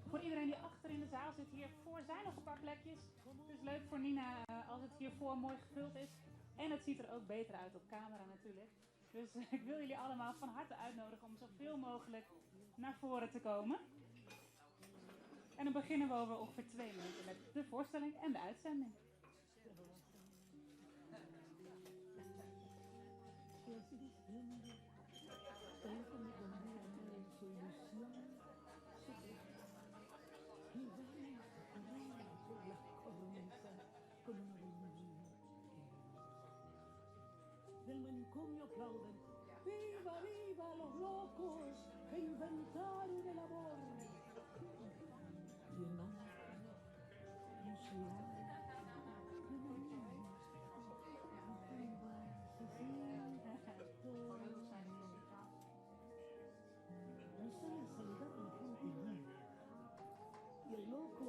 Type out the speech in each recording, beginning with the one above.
Voor iedereen die achter in de zaal zit, hiervoor zijn nog een paar plekjes. Het is leuk voor Nina als het hiervoor mooi gevuld is. En het ziet er ook beter uit op camera natuurlijk. Dus ik wil jullie allemaal van harte uitnodigen om zoveel mogelijk naar voren te komen. En dan beginnen we over ongeveer 2 minuten met de voorstelling en de uitzending. Del manicomio aplauden. Viva, viva los locos que inventaron el amor. Y el hombre en su no sabe saludar a la gente linda. Y el loco,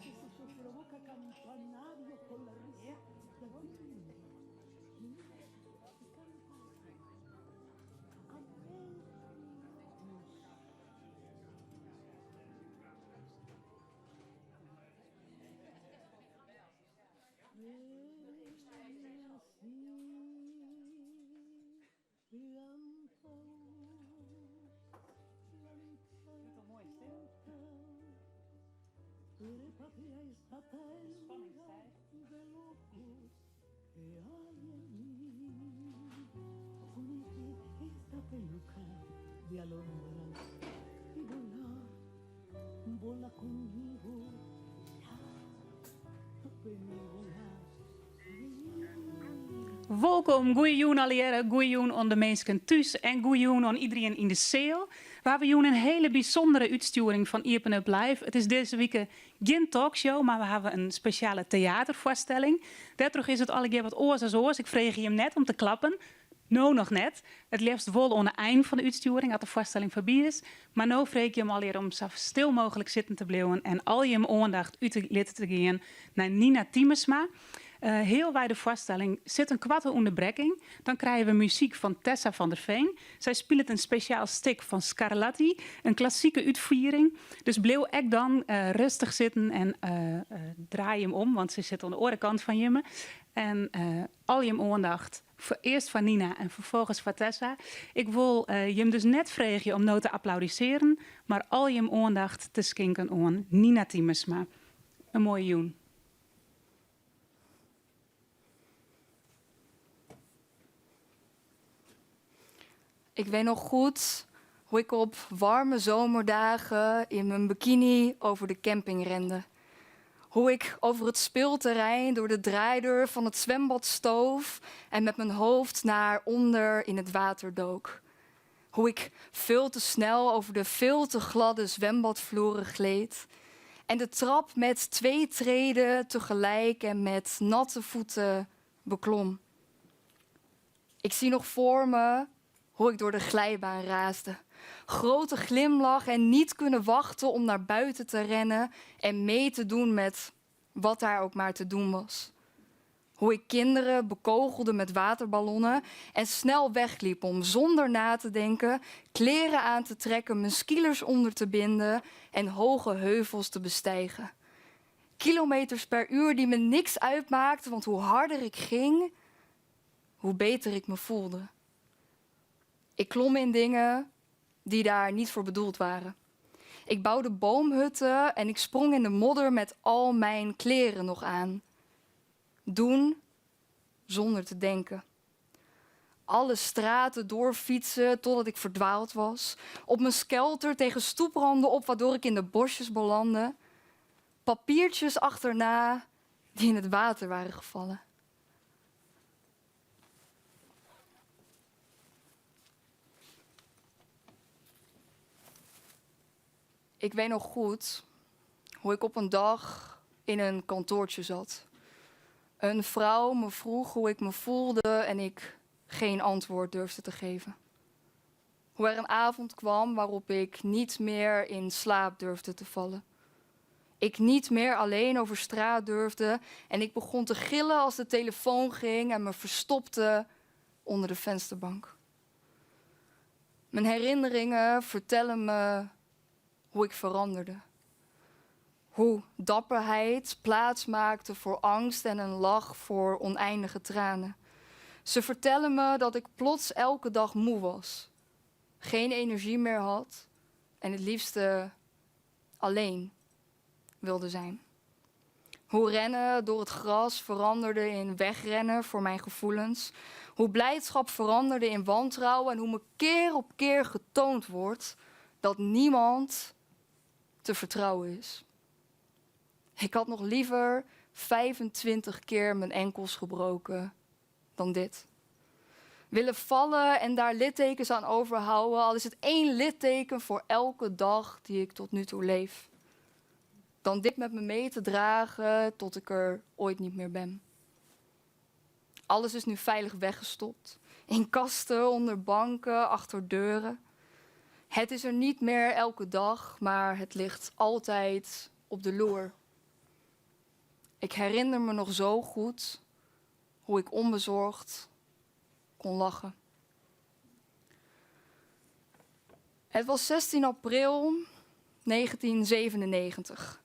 que se provoca campanarios con la risa. De alondras y vola conmigo, Welkom, goeiejoen alliëren, goeiejoen on de mensen thuis en goeiejoen on iedereen in de zeel. Waar we doen een hele bijzondere uitsturing van Iepen Up Live. Het is deze week geen talkshow, maar we hebben een speciale theatervoorstelling. Daardoor is het alle keer wat oors als oors. Ik vreeg je hem net om te klappen. Nou, nog net. Het liefst wel aan het eind van de uitsturing, als de voorstelling voorbij is. Maar nu vreeg je hem alweer om zo stil mogelijk zitten te blijven en al je aandacht uit te laten gaan naar Nina Timmersma. Heel bij de voorstelling zit een kwartier onderbreking. Dan krijgen we muziek van Tessa van der Veen. Zij speelt een speciaal stuk van Scarlatti, een klassieke uitvoering. Dus blijf ik dan rustig zitten en draai hem om, want ze zit aan de andere kant van je. En al je aandacht. Eerst van Nina en vervolgens van Tessa. Ik wil je hem dus net vragen om nou te applaudisseren, maar al je aandacht te schenken aan Nina Timmersma. Een mooie joen. Ik weet nog goed hoe ik op warme zomerdagen in mijn bikini over de camping rende. Hoe ik over het speelterrein door de draaideur van het zwembad stoof en met mijn hoofd naar onder in het water dook. Hoe ik veel te snel over de veel te gladde zwembadvloeren gleed. En de trap met 2 treden tegelijk en met natte voeten beklom. Ik zie nog voor me hoe ik door de glijbaan raasde. Grote glimlach en niet kunnen wachten om naar buiten te rennen en mee te doen met wat daar ook maar te doen was. Hoe ik kinderen bekogelde met waterballonnen en snel wegliep om zonder na te denken kleren aan te trekken, mijn skilers onder te binden en hoge heuvels te bestijgen. Kilometers per uur die me niks uitmaakten, want hoe harder ik ging, hoe beter ik me voelde. Ik klom in dingen die daar niet voor bedoeld waren. Ik bouwde boomhutten en ik sprong in de modder met al mijn kleren nog aan. Doen zonder te denken. Alle straten doorfietsen totdat ik verdwaald was. Op mijn skelter tegen stoepranden op, waardoor ik in de bosjes belandde. Papiertjes achterna die in het water waren gevallen. Ik weet nog goed hoe ik op een dag in een kantoortje zat. Een vrouw me vroeg hoe ik me voelde en ik geen antwoord durfde te geven. Hoe er een avond kwam waarop ik niet meer in slaap durfde te vallen. Ik niet meer alleen over straat durfde en ik begon te gillen als de telefoon ging en me verstopte onder de vensterbank. Mijn herinneringen vertellen me hoe ik veranderde. Hoe dapperheid plaats maakte voor angst en een lach voor oneindige tranen. Ze vertellen me dat ik plots elke dag moe was, geen energie meer had en het liefste alleen wilde zijn. Hoe rennen door het gras veranderde in wegrennen voor mijn gevoelens. Hoe blijdschap veranderde in wantrouwen en hoe me keer op keer getoond wordt dat niemand te vertrouwen is. Ik had nog liever 25 keer mijn enkels gebroken dan dit. Willen vallen en daar littekens aan overhouden, al is het 1 litteken voor elke dag die ik tot nu toe leef. Dan dit met me mee te dragen tot ik er ooit niet meer ben. Alles is nu veilig weggestopt. In kasten, onder banken, achter deuren. Het is er niet meer elke dag, maar het ligt altijd op de loer. Ik herinner me nog zo goed hoe ik onbezorgd kon lachen. Het was 16 april 1997.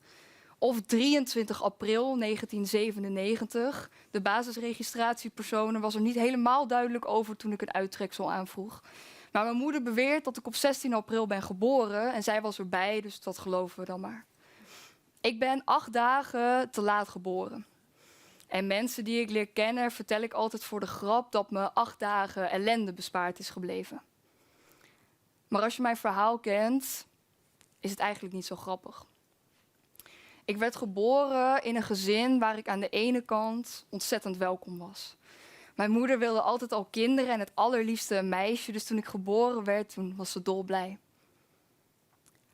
Of 23 april 1997. De basisregistratiepersonen was er niet helemaal duidelijk over toen ik een uittreksel aanvroeg. Maar mijn moeder beweert dat ik op 16 april ben geboren en zij was erbij, dus dat geloven we dan maar. Ik ben 8 dagen te laat geboren. En mensen die ik leer kennen vertel ik altijd voor de grap dat me 8 dagen ellende bespaard is gebleven. Maar als je mijn verhaal kent, is het eigenlijk niet zo grappig. Ik werd geboren in een gezin waar ik aan de ene kant ontzettend welkom was. Mijn moeder wilde altijd al kinderen en het allerliefste een meisje, dus toen ik geboren werd, toen was ze dolblij.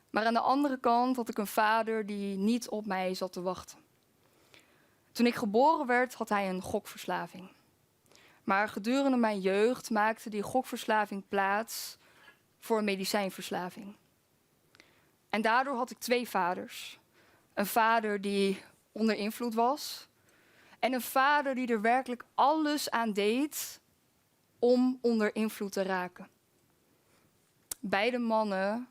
Maar aan de andere kant had ik een vader die niet op mij zat te wachten. Toen ik geboren werd, had hij een gokverslaving. Maar gedurende mijn jeugd maakte die gokverslaving plaats voor een medicijnverslaving. En daardoor had ik 2 vaders. Een vader die onder invloed was en een vader die er werkelijk alles aan deed om onder invloed te raken. Beide mannen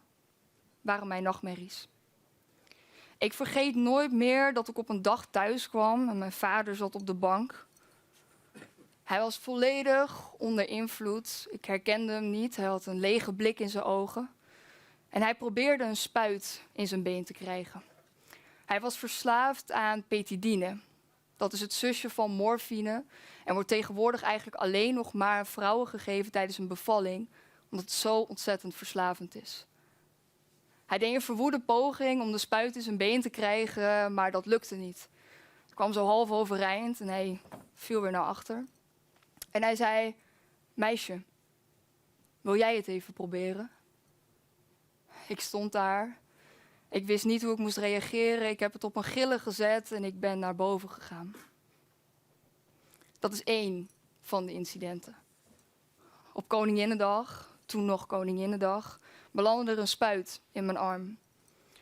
waren mijn nachtmerries. Ik vergeet nooit meer dat ik op een dag thuis kwam en mijn vader zat op de bank. Hij was volledig onder invloed. Ik herkende hem niet. Hij had een lege blik in zijn ogen. En hij probeerde een spuit in zijn been te krijgen. Hij was verslaafd aan petidine. Dat is het zusje van morfine en wordt tegenwoordig eigenlijk alleen nog maar aan vrouwen gegeven tijdens een bevalling, omdat het zo ontzettend verslavend is. Hij deed een verwoede poging om de spuit in zijn been te krijgen, maar dat lukte niet. Hij kwam zo half overeind en hij viel weer naar achter. En hij zei, meisje, wil jij het even proberen? Ik stond daar. Ik wist niet hoe ik moest reageren. Ik heb het op een gillen gezet en ik ben naar boven gegaan. Dat is 1 van de incidenten. Op Koninginnedag, toen nog Koninginnedag, belandde er een spuit in mijn arm.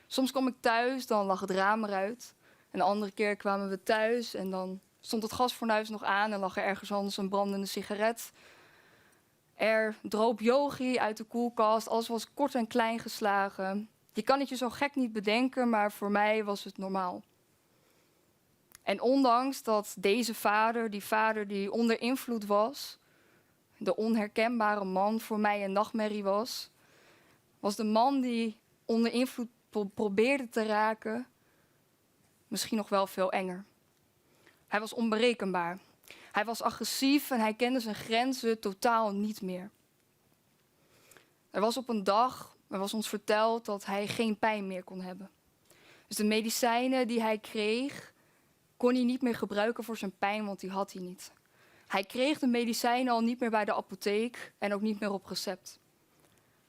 Soms kwam ik thuis, dan lag het raam eruit. Een andere keer kwamen we thuis en dan stond het gasfornuis nog aan en lag er ergens anders een brandende sigaret. Er droop yogi uit de koelkast, alles was kort en klein geslagen. Je kan het je zo gek niet bedenken, maar voor mij was het normaal. En ondanks dat deze vader, die vader die onder invloed was, de onherkenbare man voor mij een nachtmerrie was, was de man die onder invloed probeerde te raken misschien nog wel veel enger. Hij was onberekenbaar. Hij was agressief en hij kende zijn grenzen totaal niet meer. Er was op een dag, er was ons verteld dat hij geen pijn meer kon hebben. Dus de medicijnen die hij kreeg, kon hij niet meer gebruiken voor zijn pijn, want die had hij niet. Hij kreeg de medicijnen al niet meer bij de apotheek en ook niet meer op recept.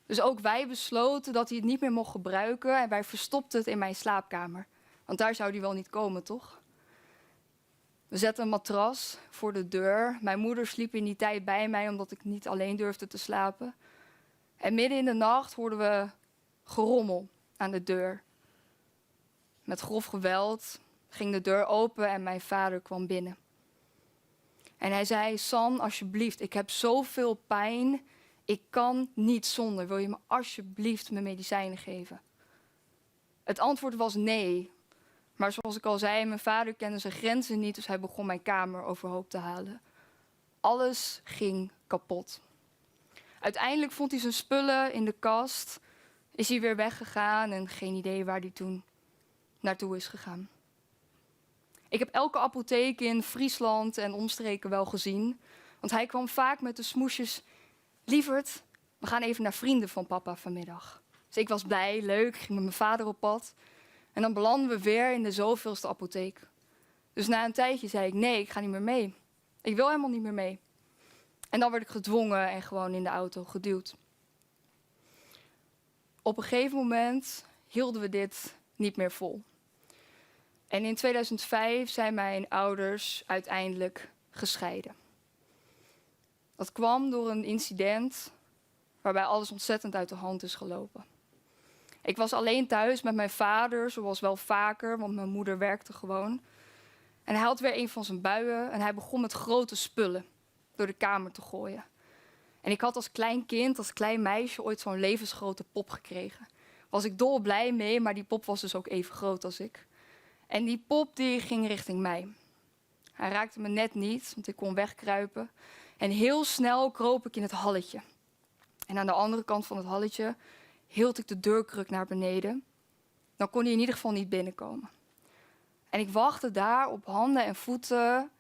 Dus ook wij besloten dat hij het niet meer mocht gebruiken en wij verstopten het in mijn slaapkamer. Want daar zou hij wel niet komen, toch? We zetten een matras voor de deur. Mijn moeder sliep in die tijd bij mij omdat ik niet alleen durfde te slapen. En midden in de nacht hoorden we gerommel aan de deur. Met grof geweld ging de deur open en mijn vader kwam binnen. En hij zei: San, alsjeblieft, ik heb zoveel pijn. Ik kan niet zonder. Wil je me alsjeblieft mijn medicijnen geven? Het antwoord was nee. Maar zoals ik al zei, mijn vader kende zijn grenzen niet, dus hij begon mijn kamer overhoop te halen. Alles ging kapot. Uiteindelijk vond hij zijn spullen in de kast, is hij weer weggegaan en geen idee waar hij toen naartoe is gegaan. Ik heb elke apotheek in Friesland en omstreken wel gezien, want hij kwam vaak met de smoesjes: Lieverd, we gaan even naar vrienden van papa vanmiddag. Dus ik was blij, leuk, ging met mijn vader op pad. En dan belanden we weer in de zoveelste apotheek. Dus na een tijdje zei ik: nee, ik ga niet meer mee. Ik wil helemaal niet meer mee. En dan werd ik gedwongen en gewoon in de auto geduwd. Op een gegeven moment hielden we dit niet meer vol. En in 2005 zijn mijn ouders uiteindelijk gescheiden. Dat kwam door een incident waarbij alles ontzettend uit de hand is gelopen. Ik was alleen thuis met mijn vader, zoals wel vaker, want mijn moeder werkte gewoon. En hij had weer een van zijn buien en hij begon met grote spullen door de kamer te gooien. En ik had als klein kind, als klein meisje, ooit zo'n levensgrote pop gekregen. Was ik dolblij mee, maar die pop was dus ook even groot als ik. En die pop die ging richting mij. Hij raakte me net niet, want ik kon wegkruipen. En heel snel kroop ik in het halletje. En aan de andere kant van het halletje hield ik de deurkruk naar beneden. Dan kon hij in ieder geval niet binnenkomen. En ik wachtte daar op handen en voeten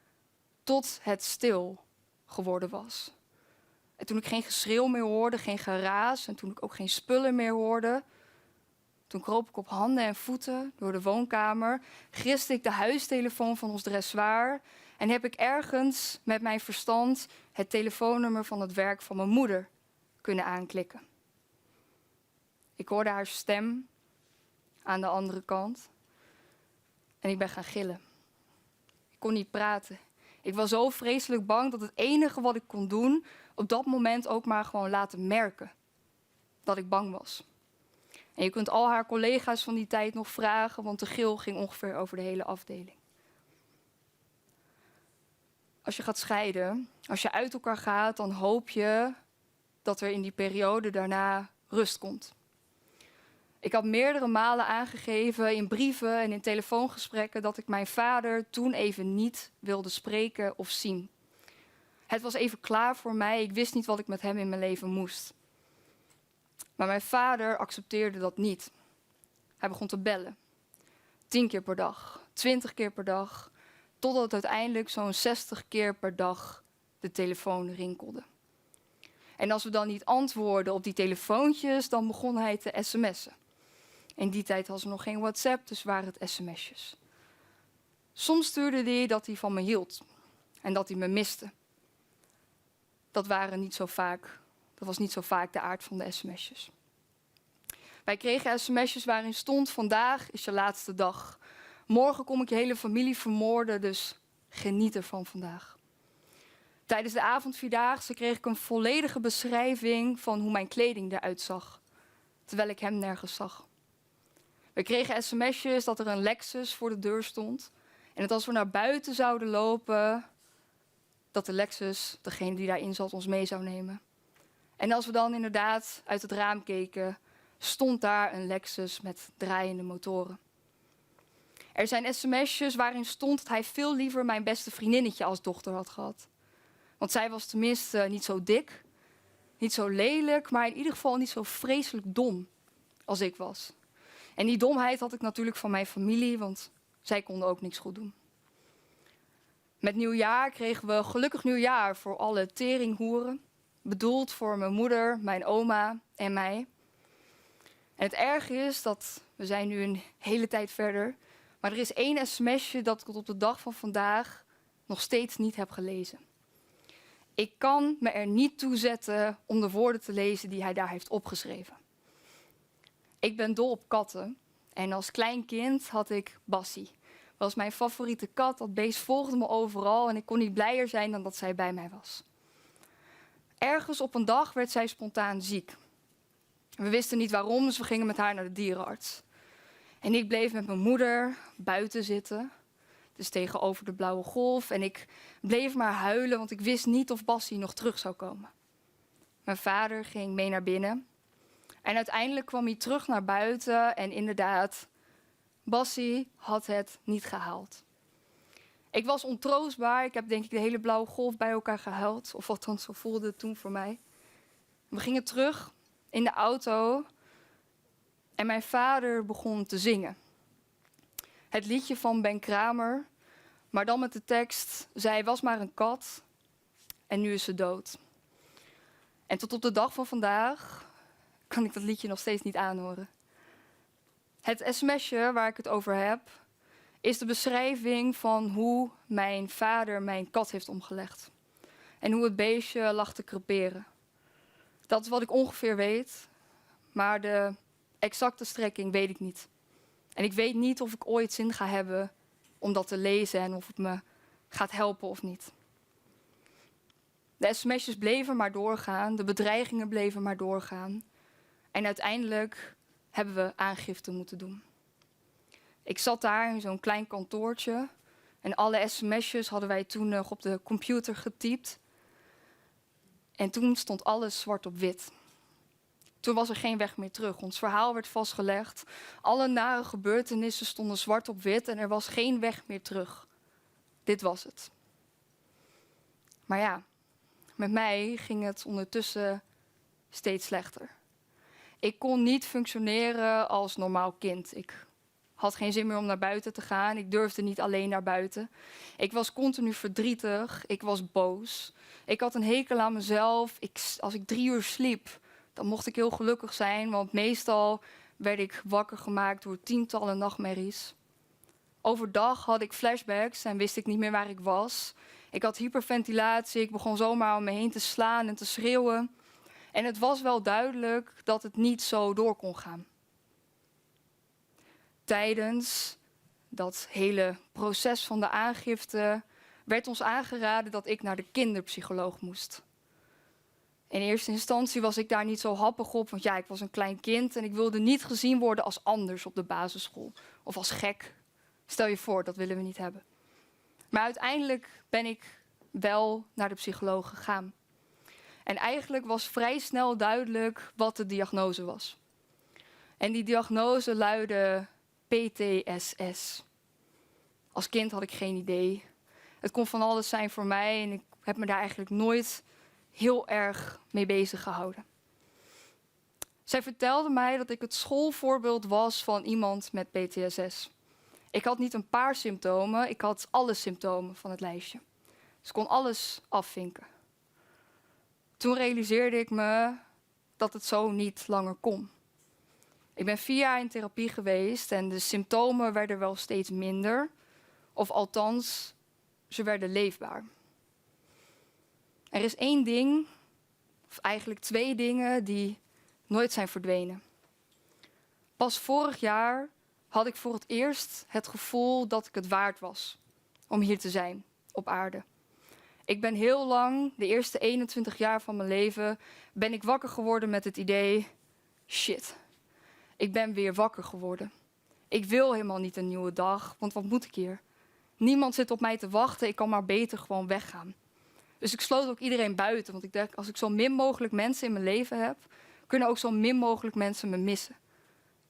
tot het stil geworden was. En toen ik geen geschreeuw meer hoorde, geen geraas en toen ik ook geen spullen meer hoorde, toen kroop ik op handen en voeten door de woonkamer, griste ik de huistelefoon van ons dressoir en heb ik ergens met mijn verstand het telefoonnummer van het werk van mijn moeder kunnen aanklikken. Ik hoorde haar stem aan de andere kant en ik ben gaan gillen. Ik kon niet praten. Ik was zo vreselijk bang dat het enige wat ik kon doen op dat moment ook maar gewoon laten merken dat ik bang was. En je kunt al haar collega's van die tijd nog vragen, want de gil ging ongeveer over de hele afdeling. Als je gaat scheiden, als je uit elkaar gaat, dan hoop je dat er in die periode daarna rust komt. Ik had meerdere malen aangegeven in brieven en in telefoongesprekken dat ik mijn vader toen even niet wilde spreken of zien. Het was even klaar voor mij, ik wist niet wat ik met hem in mijn leven moest. Maar mijn vader accepteerde dat niet. Hij begon te bellen. 10 keer per dag, 20 keer per dag, totdat uiteindelijk zo'n 60 keer per dag de telefoon rinkelde. En als we dan niet antwoorden op die telefoontjes, dan begon hij te sms'en. In die tijd hadden ze nog geen WhatsApp, dus waren het sms'jes. Soms stuurde hij dat hij van me hield en dat hij me miste. Dat was niet zo vaak de aard van de sms'jes. Wij kregen sms'jes waarin stond: vandaag is je laatste dag. Morgen kom ik je hele familie vermoorden, dus geniet ervan vandaag. Tijdens de avondvierdaagse kreeg ik een volledige beschrijving van hoe mijn kleding eruit zag, terwijl ik hem nergens zag. We kregen sms'jes dat er een Lexus voor de deur stond. En dat als we naar buiten zouden lopen, dat de Lexus, degene die daarin zat, ons mee zou nemen. En als we dan inderdaad uit het raam keken, stond daar een Lexus met draaiende motoren. Er zijn sms'jes waarin stond dat hij veel liever mijn beste vriendinnetje als dochter had gehad. Want zij was tenminste niet zo dik, niet zo lelijk, maar in ieder geval niet zo vreselijk dom als ik was. En die domheid had ik natuurlijk van mijn familie, want zij konden ook niks goed doen. Met nieuwjaar kregen we gelukkig nieuwjaar voor alle teringhoeren. Bedoeld voor mijn moeder, mijn oma en mij. En het erge is dat we zijn nu een hele tijd verder. Maar er is één sms'je dat ik tot op de dag van vandaag nog steeds niet heb gelezen. Ik kan me er niet toe zetten om de woorden te lezen die hij daar heeft opgeschreven. Ik ben dol op katten. En als klein kind had ik Bassie. Dat was mijn favoriete kat. Dat beest volgde me overal en ik kon niet blijer zijn dan dat zij bij mij was. Ergens op een dag werd zij spontaan ziek. We wisten niet waarom, dus we gingen met haar naar de dierenarts. En ik bleef met mijn moeder buiten zitten, dus tegenover de Blauwe Golf. En ik bleef maar huilen, want ik wist niet of Bassie nog terug zou komen. Mijn vader ging mee naar binnen. En uiteindelijk kwam hij terug naar buiten en inderdaad, Bassie had het niet gehaald. Ik was ontroostbaar. Ik heb denk ik de hele Blauwe Golf bij elkaar gehuild. Of althans, zo voelde het toen voor mij. We gingen terug in de auto en mijn vader begon te zingen. Het liedje van Ben Kramer, maar dan met de tekst: zij was maar een kat en nu is ze dood. En tot op de dag van vandaag kan ik dat liedje nog steeds niet aanhoren. Het sms'je waar ik het over heb, is de beschrijving van hoe mijn vader mijn kat heeft omgelegd. En hoe het beestje lag te creperen. Dat is wat ik ongeveer weet, maar de exacte strekking weet ik niet. En ik weet niet of ik ooit zin ga hebben om dat te lezen en of het me gaat helpen of niet. De sms'jes bleven maar doorgaan, de bedreigingen bleven maar doorgaan. En uiteindelijk hebben we aangifte moeten doen. Ik zat daar in zo'n klein kantoortje en alle sms'jes hadden wij toen nog op de computer getypt. En toen stond alles zwart op wit. Toen was er geen weg meer terug. Ons verhaal werd vastgelegd. Alle nare gebeurtenissen stonden zwart op wit en er was geen weg meer terug. Dit was het. Maar ja, met mij ging het ondertussen steeds slechter. Ik kon niet functioneren als normaal kind. Ik had geen zin meer om naar buiten te gaan. Ik durfde niet alleen naar buiten. Ik was continu verdrietig. Ik was boos. Ik had een hekel aan mezelf. Als ik 3 uur sliep, dan mocht ik heel gelukkig zijn. Want meestal werd ik wakker gemaakt door tientallen nachtmerries. Overdag had ik flashbacks en wist ik niet meer waar ik was. Ik had hyperventilatie. Ik begon zomaar om me heen te slaan en te schreeuwen. En het was wel duidelijk dat het niet zo door kon gaan. Tijdens dat hele proces van de aangifte werd ons aangeraden dat ik naar de kinderpsycholoog moest. In eerste instantie was ik daar niet zo happig op, want ja, ik was een klein kind en ik wilde niet gezien worden als anders op de basisschool of als gek. Stel je voor, dat willen we niet hebben. Maar uiteindelijk ben ik wel naar de psycholoog gegaan. En eigenlijk was vrij snel duidelijk wat de diagnose was. En die diagnose luidde PTSS. Als kind had ik geen idee. Het kon van alles zijn voor mij en ik heb me daar eigenlijk nooit heel erg mee bezig gehouden. Zij vertelde mij dat ik het schoolvoorbeeld was van iemand met PTSS. Ik had niet een paar symptomen, ik had alle symptomen van het lijstje. Dus ik kon alles afvinken. Toen realiseerde ik me dat het zo niet langer kon. Ik ben 4 jaar in therapie geweest en de symptomen werden wel steeds minder. Of althans, ze werden leefbaar. Er is 1 ding, of eigenlijk 2 dingen, die nooit zijn verdwenen. Pas vorig jaar had ik voor het eerst het gevoel dat ik het waard was om hier te zijn op aarde. Ik ben heel lang, de eerste 21 jaar van mijn leven, ben ik wakker geworden met het idee: shit, ik ben weer wakker geworden. Ik wil helemaal niet een nieuwe dag, want wat moet ik hier? Niemand zit op mij te wachten, ik kan maar beter gewoon weggaan. Dus ik sloot ook iedereen buiten, want ik dacht, als ik zo min mogelijk mensen in mijn leven heb, kunnen ook zo min mogelijk mensen me missen.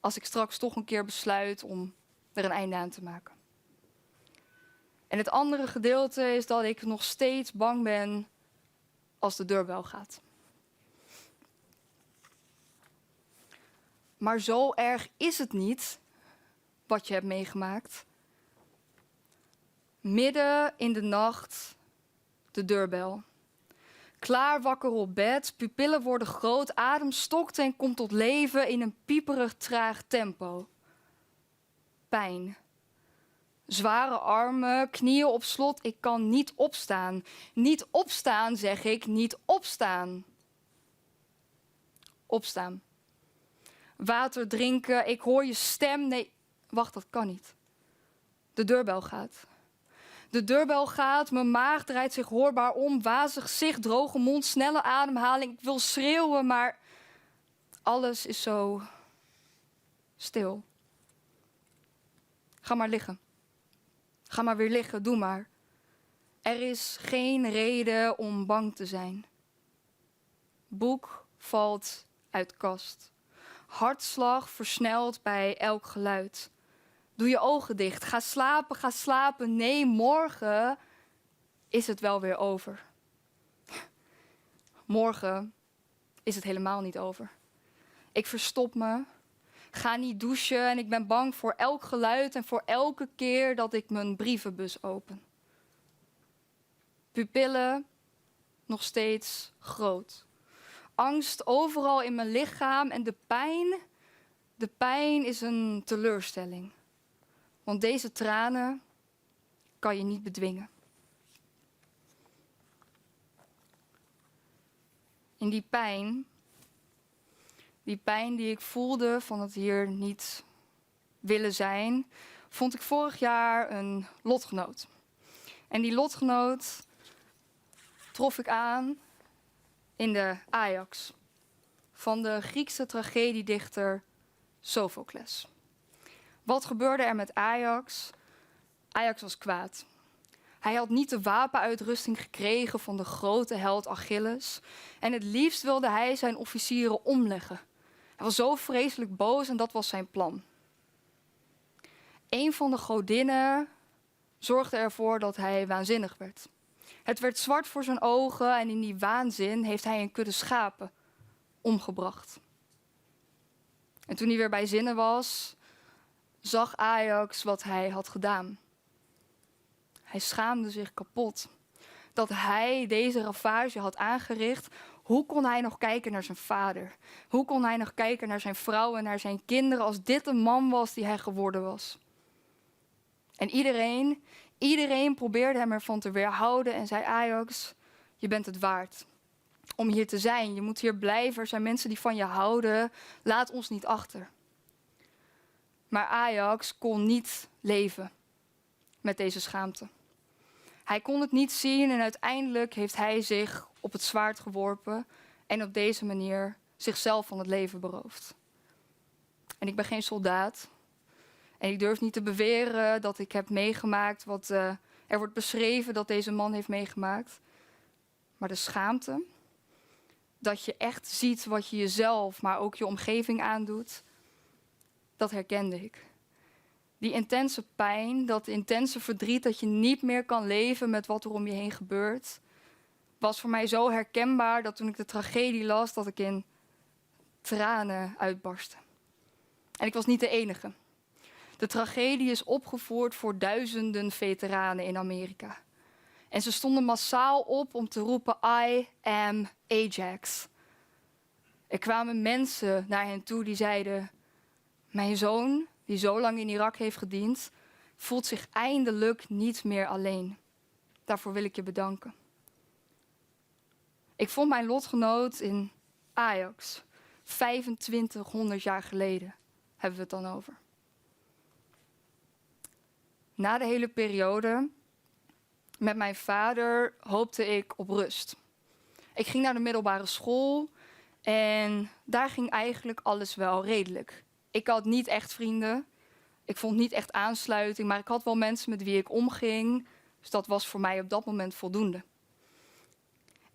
Als ik straks toch een keer besluit om er een einde aan te maken. En het andere gedeelte is dat ik nog steeds bang ben als de deurbel gaat. Maar zo erg is het niet wat je hebt meegemaakt. Midden in de nacht de deurbel. Klaar wakker op bed, pupillen worden groot, adem stokt en komt tot leven in een pieperig traag tempo. Pijn. Zware armen, knieën op slot, ik kan niet opstaan. Niet opstaan, zeg ik, niet opstaan. Opstaan. Water drinken, ik hoor je stem. Nee, wacht, dat kan niet. De deurbel gaat. De deurbel gaat, mijn maag draait zich hoorbaar om, wazig gezicht, droge mond, snelle ademhaling. Ik wil schreeuwen, maar alles is zo stil. Ga maar liggen. Ga maar weer liggen, doe maar. Er is geen reden om bang te zijn. Boek valt uit kast. Hartslag versnelt bij elk geluid. Doe je ogen dicht. Ga slapen, ga slapen. Nee, morgen is het wel weer over. Morgen is het helemaal niet over. Ik verstop me. Ga niet douchen en ik ben bang voor elk geluid en voor elke keer dat ik mijn brievenbus open. Pupillen nog steeds groot. Angst overal in mijn lichaam en de pijn is een teleurstelling. Want deze tranen kan je niet bedwingen. In die pijn die ik voelde van het hier niet willen zijn, vond ik vorig jaar een lotgenoot. En die lotgenoot trof ik aan in de Ajax van de Griekse tragediedichter Sophocles. Wat gebeurde er met Ajax? Ajax was kwaad. Hij had niet de wapenuitrusting gekregen van de grote held Achilles. En het liefst wilde hij zijn officieren omleggen. Hij was zo vreselijk boos en dat was zijn plan. Een van de godinnen zorgde ervoor dat hij waanzinnig werd. Het werd zwart voor zijn ogen en in die waanzin heeft hij een kudde schapen omgebracht. En toen hij weer bij zinnen was, zag Ajax wat hij had gedaan. Hij schaamde zich kapot dat hij deze ravage had aangericht. Hoe kon hij nog kijken naar zijn vader? Hoe kon hij nog kijken naar zijn vrouw en naar zijn kinderen als dit de man was die hij geworden was? En iedereen probeerde hem ervan te weerhouden en zei: Ajax, je bent het waard om hier te zijn. Je moet hier blijven. Er zijn mensen die van je houden. Laat ons niet achter. Maar Ajax kon niet leven met deze schaamte. Hij kon het niet zien en uiteindelijk heeft hij zich op het zwaard geworpen en op deze manier zichzelf van het leven beroofd. En ik ben geen soldaat en ik durf niet te beweren dat ik heb meegemaakt wat er wordt beschreven dat deze man heeft meegemaakt. Maar de schaamte, dat je echt ziet wat je jezelf, maar ook je omgeving aandoet, dat herkende ik. Die intense pijn, dat intense verdriet dat je niet meer kan leven met wat er om je heen gebeurt, was voor mij zo herkenbaar dat toen ik de tragedie las, dat ik in tranen uitbarstte. En ik was niet de enige. De tragedie is opgevoerd voor duizenden veteranen in Amerika. En ze stonden massaal op om te roepen: I am Ajax. Er kwamen mensen naar hen toe die zeiden: mijn zoon, die zo lang in Irak heeft gediend, voelt zich eindelijk niet meer alleen. Daarvoor wil ik je bedanken. Ik vond mijn lotgenoot in Ajax, 2500 jaar geleden, hebben we het dan over. Na de hele periode met mijn vader hoopte ik op rust. Ik ging naar de middelbare school en daar ging eigenlijk alles wel redelijk. Ik had niet echt vrienden. Ik vond niet echt aansluiting, maar ik had wel mensen met wie ik omging. Dus dat was voor mij op dat moment voldoende.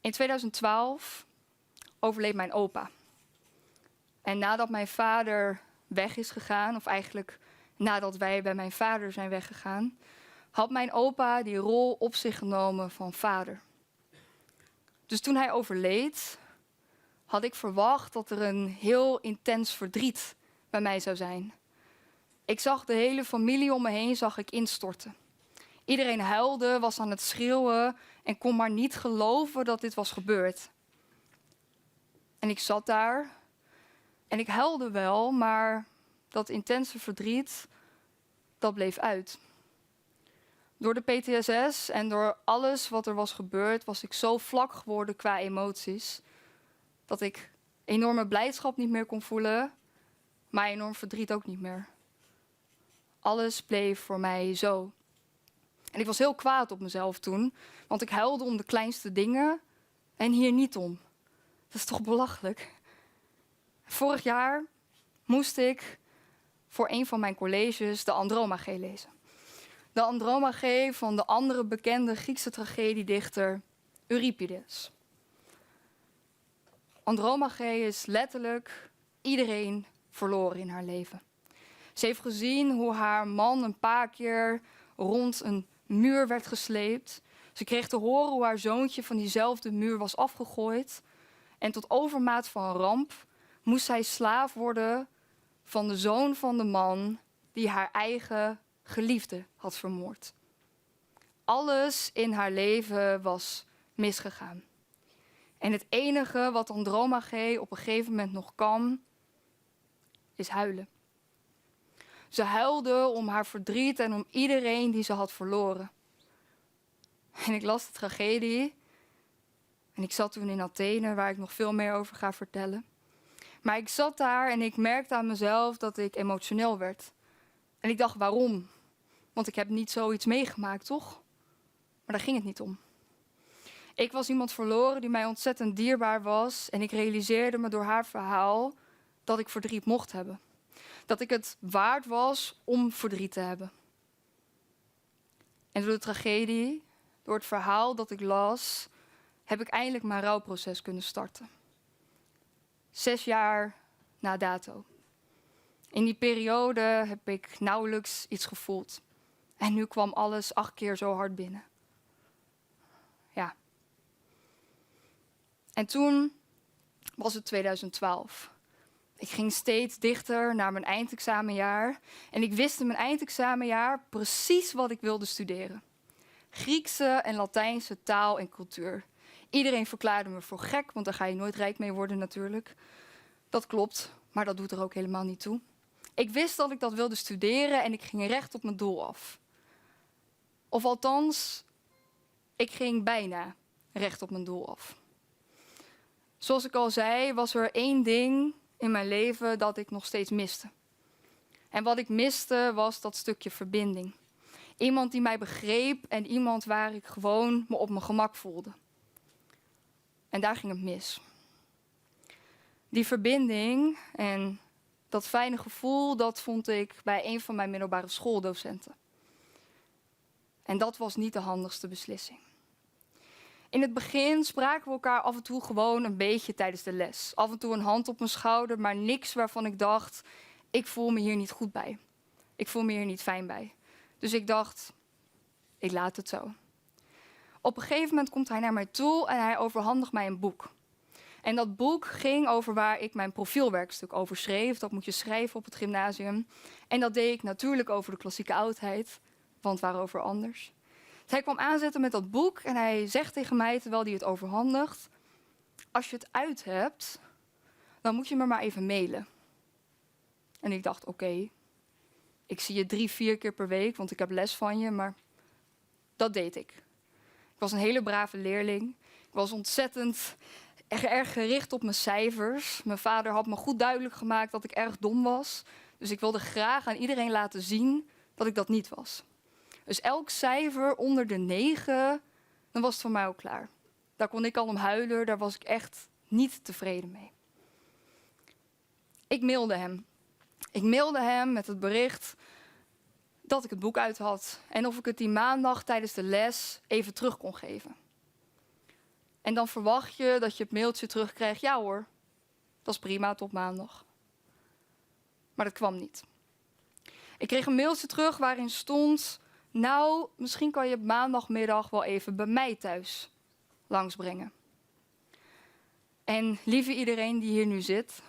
In 2012 overleed mijn opa. En nadat mijn vader weg is gegaan, of eigenlijk nadat wij bij mijn vader zijn weggegaan, had mijn opa die rol op zich genomen van vader. Dus toen hij overleed, had ik verwacht dat er een heel intens verdriet bij mij zou zijn. Ik zag de hele familie om me heen instorten. Iedereen huilde, was aan het schreeuwen en kon maar niet geloven dat dit was gebeurd. En ik zat daar en ik huilde wel, maar dat intense verdriet, dat bleef uit. Door de PTSS en door alles wat er was gebeurd, was ik zo vlak geworden qua emoties, dat ik enorme blijdschap niet meer kon voelen, maar enorm verdriet ook niet meer. Alles bleef voor mij zo. En ik was heel kwaad op mezelf toen, want ik huilde om de kleinste dingen en hier niet om. Dat is toch belachelijk? Vorig jaar moest ik voor een van mijn colleges de Andromache lezen. De Andromache van de andere bekende Griekse tragediedichter Euripides. Andromache is letterlijk iedereen verloren in haar leven. Ze heeft gezien hoe haar man een paar keer rond een muur werd gesleept. Ze kreeg te horen hoe haar zoontje van diezelfde muur was afgegooid. En tot overmaat van ramp moest zij slaaf worden van de zoon van de man die haar eigen geliefde had vermoord. Alles in haar leven was misgegaan. En het enige wat Andromache op een gegeven moment nog kan, is huilen. Ze huilde om haar verdriet en om iedereen die ze had verloren. En ik las de tragedie. En ik zat toen in Athene, waar ik nog veel meer over ga vertellen. Maar ik zat daar en ik merkte aan mezelf dat ik emotioneel werd. En ik dacht, waarom? Want ik heb niet zoiets meegemaakt, toch? Maar daar ging het niet om. Ik was iemand verloren die mij ontzettend dierbaar was. En ik realiseerde me door haar verhaal dat ik verdriet mocht hebben. Dat ik het waard was om verdriet te hebben. En door de tragedie, door het verhaal dat ik las, heb ik eindelijk mijn rouwproces kunnen starten. 6 jaar na dato. In die periode heb ik nauwelijks iets gevoeld. En nu kwam alles 8 keer zo hard binnen. Ja. En toen was het 2012. Ik ging steeds dichter naar mijn eindexamenjaar. En ik wist in mijn eindexamenjaar precies wat ik wilde studeren. Griekse en Latijnse taal en cultuur. Iedereen verklaarde me voor gek, want daar ga je nooit rijk mee worden natuurlijk. Dat klopt, maar dat doet er ook helemaal niet toe. Ik wist dat ik dat wilde studeren en ik ging recht op mijn doel af. Of althans, ik ging bijna recht op mijn doel af. Zoals ik al zei, was er 1 ding in mijn leven dat ik nog steeds miste. En wat ik miste was dat stukje verbinding. Iemand die mij begreep en iemand waar ik gewoon me op mijn gemak voelde. En daar ging het mis. Die verbinding en dat fijne gevoel, dat vond ik bij een van mijn middelbare schooldocenten. En dat was niet de handigste beslissing. In het begin spraken we elkaar af en toe gewoon een beetje tijdens de les. Af en toe een hand op mijn schouder, maar niks waarvan ik dacht, ik voel me hier niet goed bij. Ik voel me hier niet fijn bij. Dus ik dacht, ik laat het zo. Op een gegeven moment komt hij naar mij toe en hij overhandigt mij een boek. En dat boek ging over waar ik mijn profielwerkstuk over schreef. Dat moet je schrijven op het gymnasium. En dat deed ik natuurlijk over de klassieke oudheid, want waarover anders. Dus hij kwam aanzetten met dat boek en hij zegt tegen mij, terwijl hij het overhandigt, als je het uit hebt, dan moet je me maar even mailen. En ik dacht, oké, ik zie je 3-4 keer per week, want ik heb les van je, maar dat deed ik. Ik was een hele brave leerling. Ik was ontzettend erg gericht op mijn cijfers. Mijn vader had me goed duidelijk gemaakt dat ik erg dom was. Dus ik wilde graag aan iedereen laten zien dat ik dat niet was. Dus elk cijfer onder de 9, dan was het voor mij ook klaar. Daar kon ik al om huilen, daar was ik echt niet tevreden mee. Ik mailde hem. Ik mailde hem met het bericht dat ik het boek uit had en of ik het die maandag tijdens de les even terug kon geven. En dan verwacht je dat je het mailtje terugkrijgt. Ja hoor, dat is prima tot maandag. Maar dat kwam niet. Ik kreeg een mailtje terug waarin stond: nou, misschien kan je op maandagmiddag wel even bij mij thuis langsbrengen. En lieve iedereen die hier nu zit,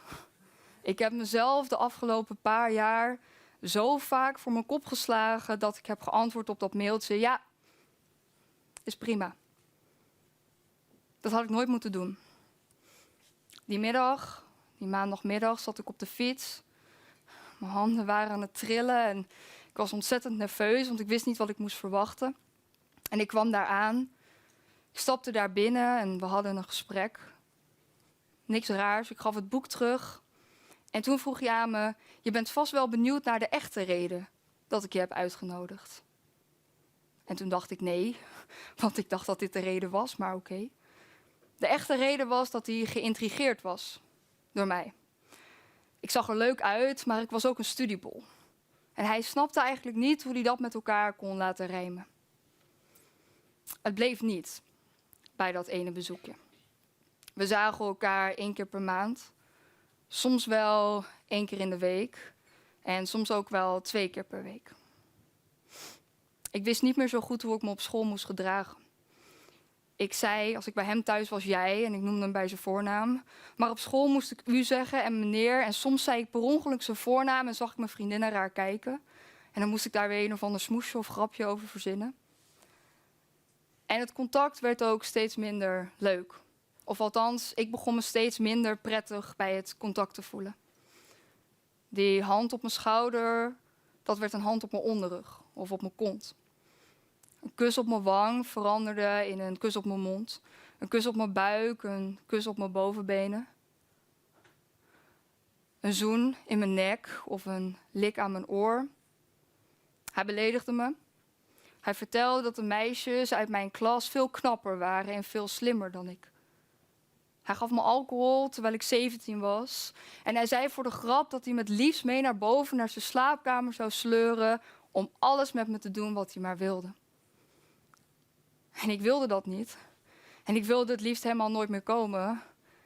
ik heb mezelf de afgelopen paar jaar zo vaak voor mijn kop geslagen dat ik heb geantwoord op dat mailtje: ja, is prima. Dat had ik nooit moeten doen. Die maandagmiddag, zat ik op de fiets. Mijn handen waren aan het trillen en ik was ontzettend nerveus, want ik wist niet wat ik moest verwachten. En ik kwam daar aan. Ik stapte daar binnen en we hadden een gesprek. Niks raars, ik gaf het boek terug. En toen vroeg hij aan me: je bent vast wel benieuwd naar de echte reden dat ik je heb uitgenodigd. En toen dacht ik nee, want ik dacht dat dit de reden was, maar oké. De echte reden was dat hij geïntrigeerd was door mij. Ik zag er leuk uit, maar ik was ook een studiebol. En hij snapte eigenlijk niet hoe hij dat met elkaar kon laten rijmen. Het bleef niet bij dat ene bezoekje. We zagen elkaar 1 keer per maand. Soms wel 1 keer in de week. En soms ook wel 2 keer per week. Ik wist niet meer zo goed hoe ik me op school moest gedragen. Ik zei, als ik bij hem thuis was, jij, en ik noemde hem bij zijn voornaam. Maar op school moest ik u zeggen en meneer. En soms zei ik per ongeluk zijn voornaam en zag ik mijn vriendinnen raar kijken. En dan moest ik daar weer een of ander smoesje of grapje over verzinnen. En het contact werd ook steeds minder leuk. Of althans, ik begon me steeds minder prettig bij het contact te voelen. Die hand op mijn schouder, dat werd een hand op mijn onderrug of op mijn kont. Een kus op mijn wang veranderde in een kus op mijn mond. Een kus op mijn buik, een kus op mijn bovenbenen. Een zoen in mijn nek of een lik aan mijn oor. Hij beledigde me. Hij vertelde dat de meisjes uit mijn klas veel knapper waren en veel slimmer dan ik. Hij gaf me alcohol terwijl ik 17 was. En hij zei voor de grap dat hij me het liefst mee naar boven naar zijn slaapkamer zou sleuren om alles met me te doen wat hij maar wilde. En ik wilde dat niet. En ik wilde het liefst helemaal nooit meer komen.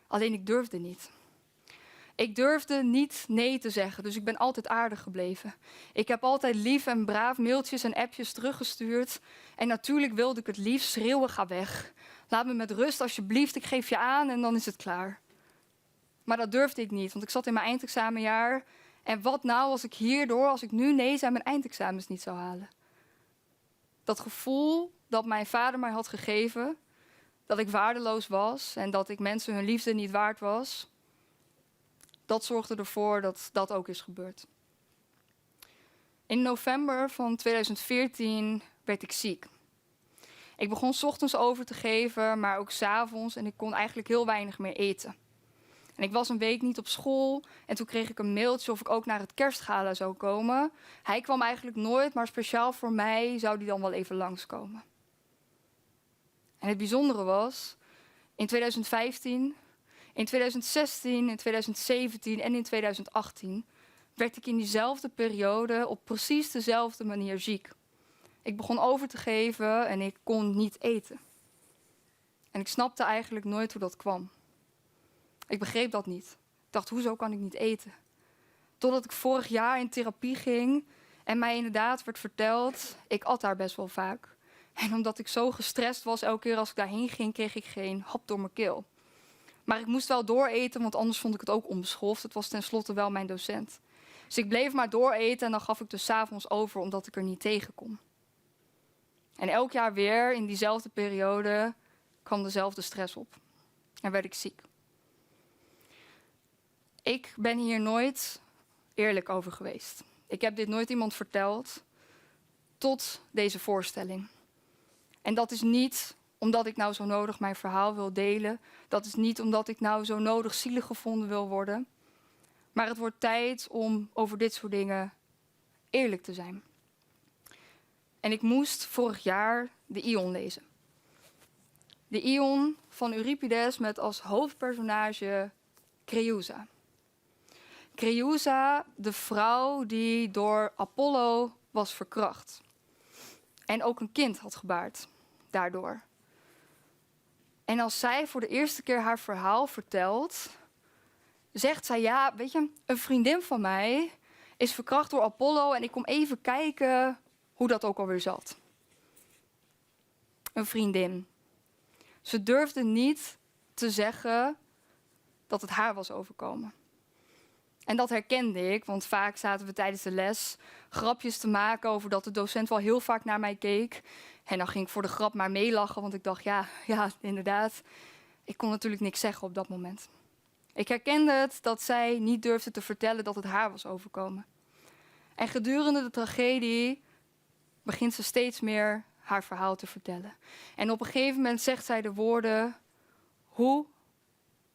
Alleen ik durfde niet. Ik durfde niet nee te zeggen, dus ik ben altijd aardig gebleven. Ik heb altijd lief en braaf mailtjes en appjes teruggestuurd. En natuurlijk wilde ik het liefst schreeuwen: ga weg. Laat me met rust alsjeblieft, ik geef je aan en dan is het klaar. Maar dat durfde ik niet, want ik zat in mijn eindexamenjaar. En wat nou als ik hierdoor, als ik nu nee zei, mijn eindexamens niet zou halen? Dat gevoel dat mijn vader mij had gegeven, dat ik waardeloos was en dat ik mensen hun liefde niet waard was, dat zorgde ervoor dat dat ook is gebeurd. In november van 2014 werd ik ziek. Ik begon 's ochtends over te geven, maar ook 's avonds en ik kon eigenlijk heel weinig meer eten. En ik was een week niet op school en toen kreeg ik een mailtje of ik ook naar het kerstgala zou komen. Hij kwam eigenlijk nooit, maar speciaal voor mij zou hij dan wel even langskomen. En het bijzondere was, in 2015, in 2016, in 2017 en in 2018 werd ik in diezelfde periode op precies dezelfde manier ziek. Ik begon over te geven en ik kon niet eten. En ik snapte eigenlijk nooit hoe dat kwam. Ik begreep dat niet. Ik dacht, hoezo kan ik niet eten? Totdat ik vorig jaar in therapie ging en mij inderdaad werd verteld, ik at daar best wel vaak. En omdat ik zo gestrest was, elke keer als ik daarheen ging, kreeg ik geen hap door mijn keel. Maar ik moest wel dooreten, want anders vond ik het ook onbeschoft. Het was tenslotte wel mijn docent. Dus ik bleef maar dooreten en dan gaf ik dus 's avonds over, omdat ik er niet tegen kon. En elk jaar weer, in diezelfde periode, kwam dezelfde stress op. En werd ik ziek. Ik ben hier nooit eerlijk over geweest. Ik heb dit nooit iemand verteld, tot deze voorstelling. En dat is niet omdat ik nou zo nodig mijn verhaal wil delen. Dat is niet omdat ik nou zo nodig zielig gevonden wil worden. Maar het wordt tijd om over dit soort dingen eerlijk te zijn. En ik moest vorig jaar de Ion lezen. De Ion van Euripides met als hoofdpersonage Creusa. Creusa, de vrouw die door Apollo was verkracht. En ook een kind had gebaard daardoor. En als zij voor de eerste keer haar verhaal vertelt, zegt zij, ja, weet je, een vriendin van mij is verkracht door Apollo en ik kom even kijken hoe dat ook alweer zat. Een vriendin. Ze durfde niet te zeggen dat het haar was overkomen. En dat herkende ik, want vaak zaten we tijdens de les grapjes te maken over dat de docent wel heel vaak naar mij keek. En dan ging ik voor de grap maar meelachen, want ik dacht, ja, inderdaad. Ik kon natuurlijk niks zeggen op dat moment. Ik herkende het dat zij niet durfde te vertellen dat het haar was overkomen. En gedurende de tragedie begint ze steeds meer haar verhaal te vertellen. En op een gegeven moment zegt zij de woorden: hoe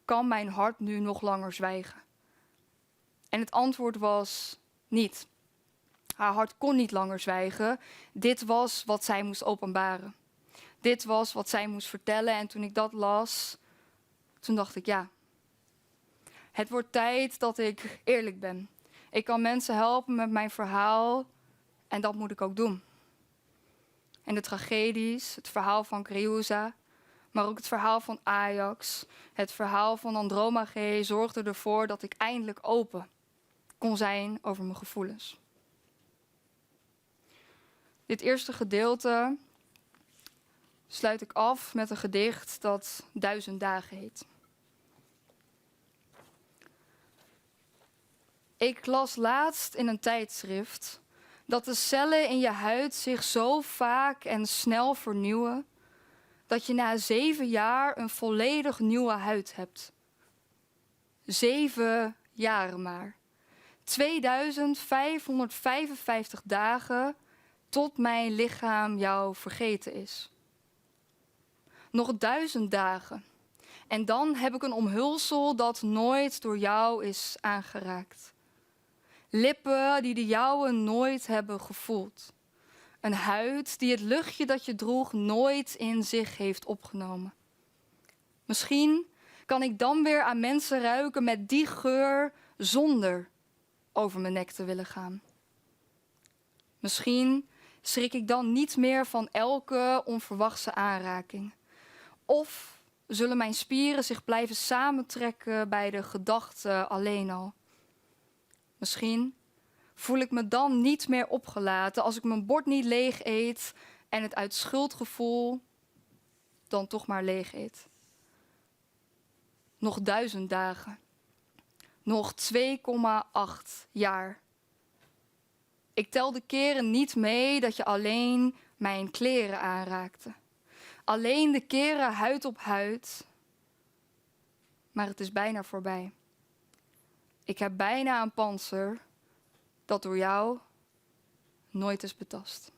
kan mijn hart nu nog langer zwijgen? En het antwoord was niet. Haar hart kon niet langer zwijgen. Dit was wat zij moest openbaren. Dit was wat zij moest vertellen. En toen ik dat las, toen dacht ik, ja, het wordt tijd dat ik eerlijk ben. Ik kan mensen helpen met mijn verhaal en dat moet ik ook doen. En de tragedies, het verhaal van Creusa, maar ook het verhaal van Ajax, het verhaal van Andromache zorgde ervoor dat ik eindelijk open kon zijn over mijn gevoelens. Dit eerste gedeelte sluit ik af met een gedicht dat 1000 dagen heet. Ik las laatst in een tijdschrift dat de cellen in je huid zich zo vaak en snel vernieuwen dat je na 7 jaar een volledig nieuwe huid hebt. 7 jaren maar. 2555 dagen tot mijn lichaam jou vergeten is. Nog 1000 dagen. En dan heb ik een omhulsel dat nooit door jou is aangeraakt. Lippen die de jouwe nooit hebben gevoeld. Een huid die het luchtje dat je droeg nooit in zich heeft opgenomen. Misschien kan ik dan weer aan mensen ruiken met die geur zonder over mijn nek te willen gaan. Misschien schrik ik dan niet meer van elke onverwachte aanraking. Of zullen mijn spieren zich blijven samentrekken bij de gedachte alleen al. Misschien voel ik me dan niet meer opgelaten als ik mijn bord niet leeg eet en het uit schuldgevoel dan toch maar leeg eet. Nog 1000 dagen. Nog 2,8 jaar. Ik tel de keren niet mee dat je alleen mijn kleren aanraakte. Alleen de keren huid op huid. Maar het is bijna voorbij. Ik heb bijna een pantser dat door jou nooit is betast.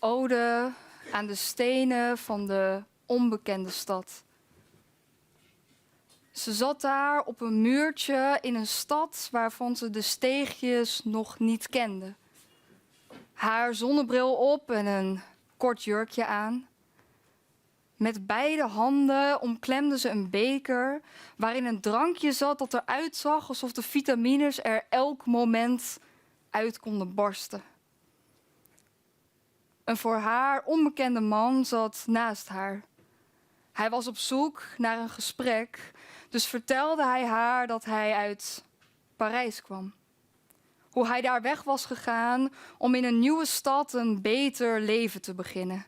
ode aan de stenen van de onbekende stad. Ze zat daar op een muurtje in een stad waarvan ze de steegjes nog niet kende. Haar zonnebril op en een kort jurkje aan. Met beide handen omklemde ze een beker waarin een drankje zat dat eruit zag alsof de vitamines er elk moment uit konden barsten. Een voor haar onbekende man zat naast haar. Hij was op zoek naar een gesprek, dus vertelde hij haar dat hij uit Parijs kwam. Hoe hij daar weg was gegaan om in een nieuwe stad een beter leven te beginnen.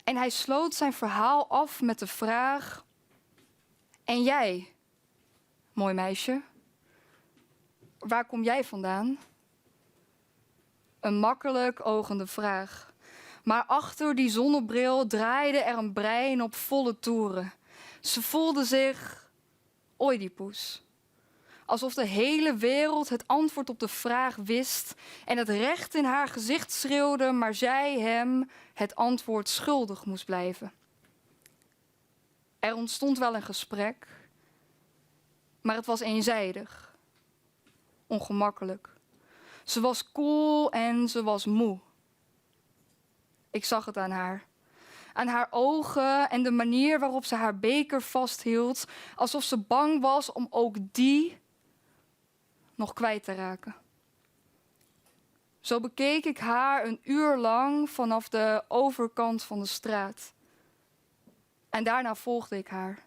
En hij sloot zijn verhaal af met de vraag: en jij, mooi meisje, waar kom jij vandaan? Een makkelijk ogende vraag. Maar achter die zonnebril draaide er een brein op volle toeren. Ze voelde zich Oedipus. Alsof de hele wereld het antwoord op de vraag wist en het recht in haar gezicht schreeuwde, maar zij hem het antwoord schuldig moest blijven. Er ontstond wel een gesprek, maar het was eenzijdig, ongemakkelijk. Ze was koel en ze was moe. Ik zag het aan haar. Aan haar ogen en de manier waarop ze haar beker vasthield, alsof ze bang was om ook die nog kwijt te raken. Zo bekeek ik haar een uur lang vanaf de overkant van de straat. En daarna volgde ik haar.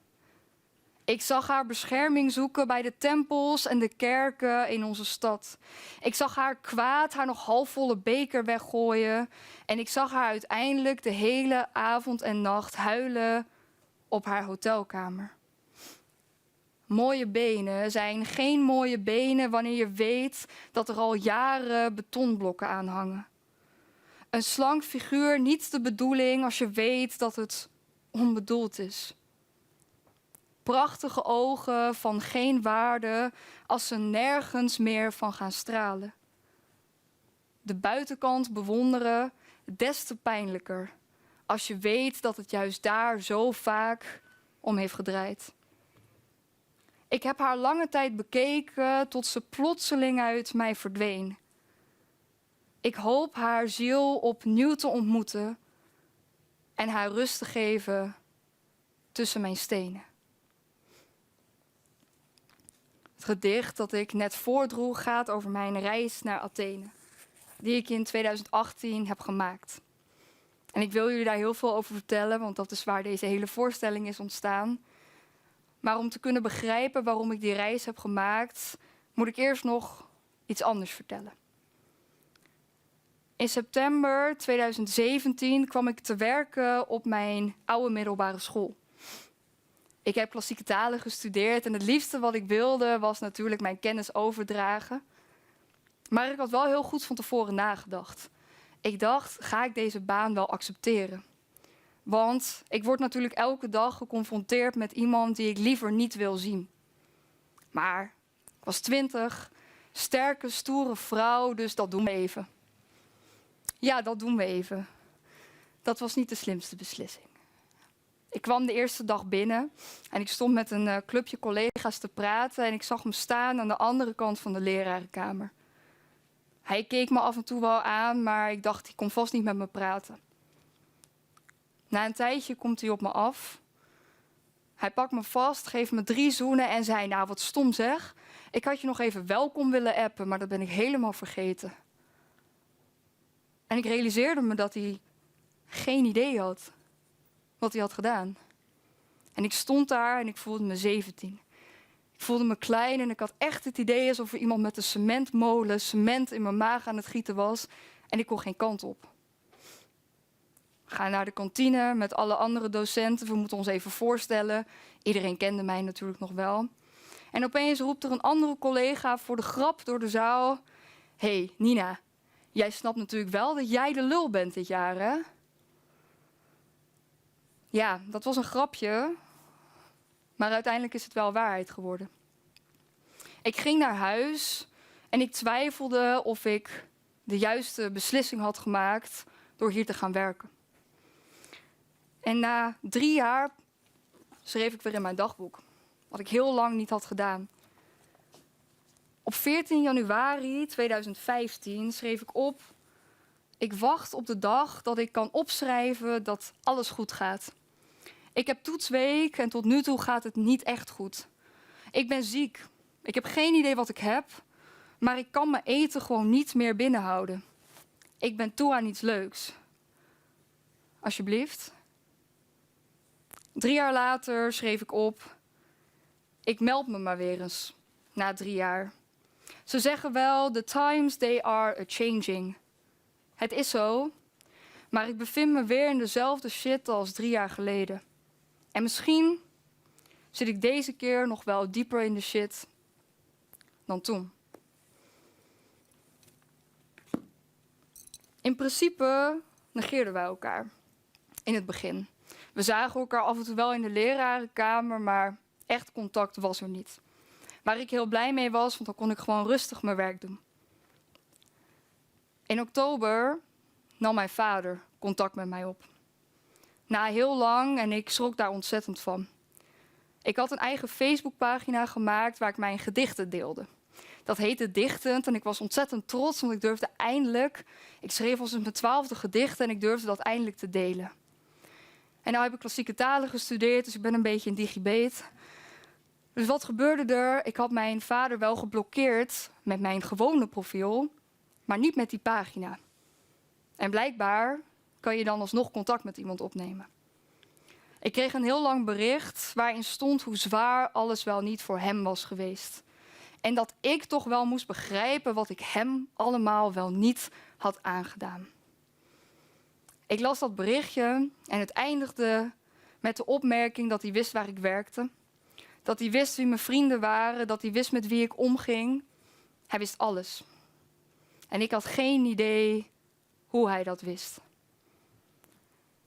Ik zag haar bescherming zoeken bij de tempels en de kerken in onze stad. Ik zag haar kwaad haar nog halfvolle beker weggooien. En ik zag haar uiteindelijk de hele avond en nacht huilen op haar hotelkamer. Mooie benen zijn geen mooie benen wanneer je weet dat er al jaren betonblokken aan hangen. Een slank figuur niet de bedoeling als je weet dat het onbedoeld is. Prachtige ogen van geen waarde als ze nergens meer van gaan stralen. De buitenkant bewonderen, des te pijnlijker als je weet dat het juist daar zo vaak om heeft gedraaid. Ik heb haar lange tijd bekeken tot ze plotseling uit mij verdween. Ik hoop haar ziel opnieuw te ontmoeten en haar rust te geven tussen mijn stenen. Het gedicht dat ik net voordroeg gaat over mijn reis naar Athene, die ik in 2018 heb gemaakt. En ik wil jullie daar heel veel over vertellen, want dat is waar deze hele voorstelling is ontstaan. Maar om te kunnen begrijpen waarom ik die reis heb gemaakt, moet ik eerst nog iets anders vertellen. In september 2017 kwam ik te werken op mijn oude middelbare school. Ik heb klassieke talen gestudeerd en het liefste wat ik wilde was natuurlijk mijn kennis overdragen. Maar ik had wel heel goed van tevoren nagedacht. Ik dacht, ga ik deze baan wel accepteren? Want ik word natuurlijk elke dag geconfronteerd met iemand die ik liever niet wil zien. Maar ik was 20, sterke, stoere vrouw, dus dat doen we even. Ja, dat doen we even. Dat was niet de slimste beslissing. Ik kwam de eerste dag binnen en ik stond met een clubje collega's te praten en ik zag hem staan aan de andere kant van de lerarenkamer. Hij keek me af en toe wel aan, maar ik dacht, hij kon vast niet met me praten. Na een tijdje komt hij op me af. Hij pakt me vast, geeft me 3 zoenen en zei, nou wat stom zeg. Ik had je nog even welkom willen appen, maar dat ben ik helemaal vergeten. En ik realiseerde me dat hij geen idee had wat hij had gedaan. En ik stond daar en ik voelde me 17. Ik voelde me klein en ik had echt het idee alsof er iemand met een cementmolen cement in mijn maag aan het gieten was. En ik kon geen kant op. We gaan naar de kantine met alle andere docenten. We moeten ons even voorstellen. Iedereen kende mij natuurlijk nog wel. En opeens roept er een andere collega voor de grap door de zaal. Hé, Nina, jij snapt natuurlijk wel dat jij de lul bent dit jaar, hè? Ja, dat was een grapje. Maar uiteindelijk is het wel waarheid geworden. Ik ging naar huis en ik twijfelde of ik de juiste beslissing had gemaakt door hier te gaan werken. En na 3 jaar schreef ik weer in mijn dagboek, wat ik heel lang niet had gedaan. Op 14 januari 2015 schreef ik op: ik wacht op de dag dat ik kan opschrijven dat alles goed gaat. Ik heb toetsweek en tot nu toe gaat het niet echt goed. Ik ben ziek. Ik heb geen idee wat ik heb, maar ik kan mijn eten gewoon niet meer binnenhouden. Ik ben toe aan iets leuks. Alsjeblieft. 3 jaar later schreef ik op: ik meld me maar weer eens, na 3 jaar. Ze zeggen wel, the times they are a-changing. Het is zo, maar ik bevind me weer in dezelfde shit als 3 jaar geleden. En misschien zit ik deze keer nog wel dieper in de shit dan toen. In principe negeerden wij elkaar in het begin. We zagen elkaar af en toe wel in de lerarenkamer, maar echt contact was er niet. Waar ik heel blij mee was, want dan kon ik gewoon rustig mijn werk doen. In oktober nam mijn vader contact met mij op. Na heel lang en ik schrok daar ontzettend van. Ik had een eigen Facebookpagina gemaakt waar ik mijn gedichten deelde. Dat heette Dichtend en ik was ontzettend trots, want ik durfde eindelijk... Ik schreef al sinds mijn 12e gedicht en ik durfde dat eindelijk te delen. En nou heb ik klassieke talen gestudeerd, dus ik ben een beetje een digibeet. Dus wat gebeurde er? Ik had mijn vader wel geblokkeerd met mijn gewone profiel, maar niet met die pagina. En blijkbaar kan je dan alsnog contact met iemand opnemen. Ik kreeg een heel lang bericht waarin stond hoe zwaar alles wel niet voor hem was geweest. En dat ik toch wel moest begrijpen wat ik hem allemaal wel niet had aangedaan. Ik las dat berichtje en het eindigde met de opmerking dat hij wist waar ik werkte. Dat hij wist wie mijn vrienden waren, dat hij wist met wie ik omging. Hij wist alles. En ik had geen idee hoe hij dat wist.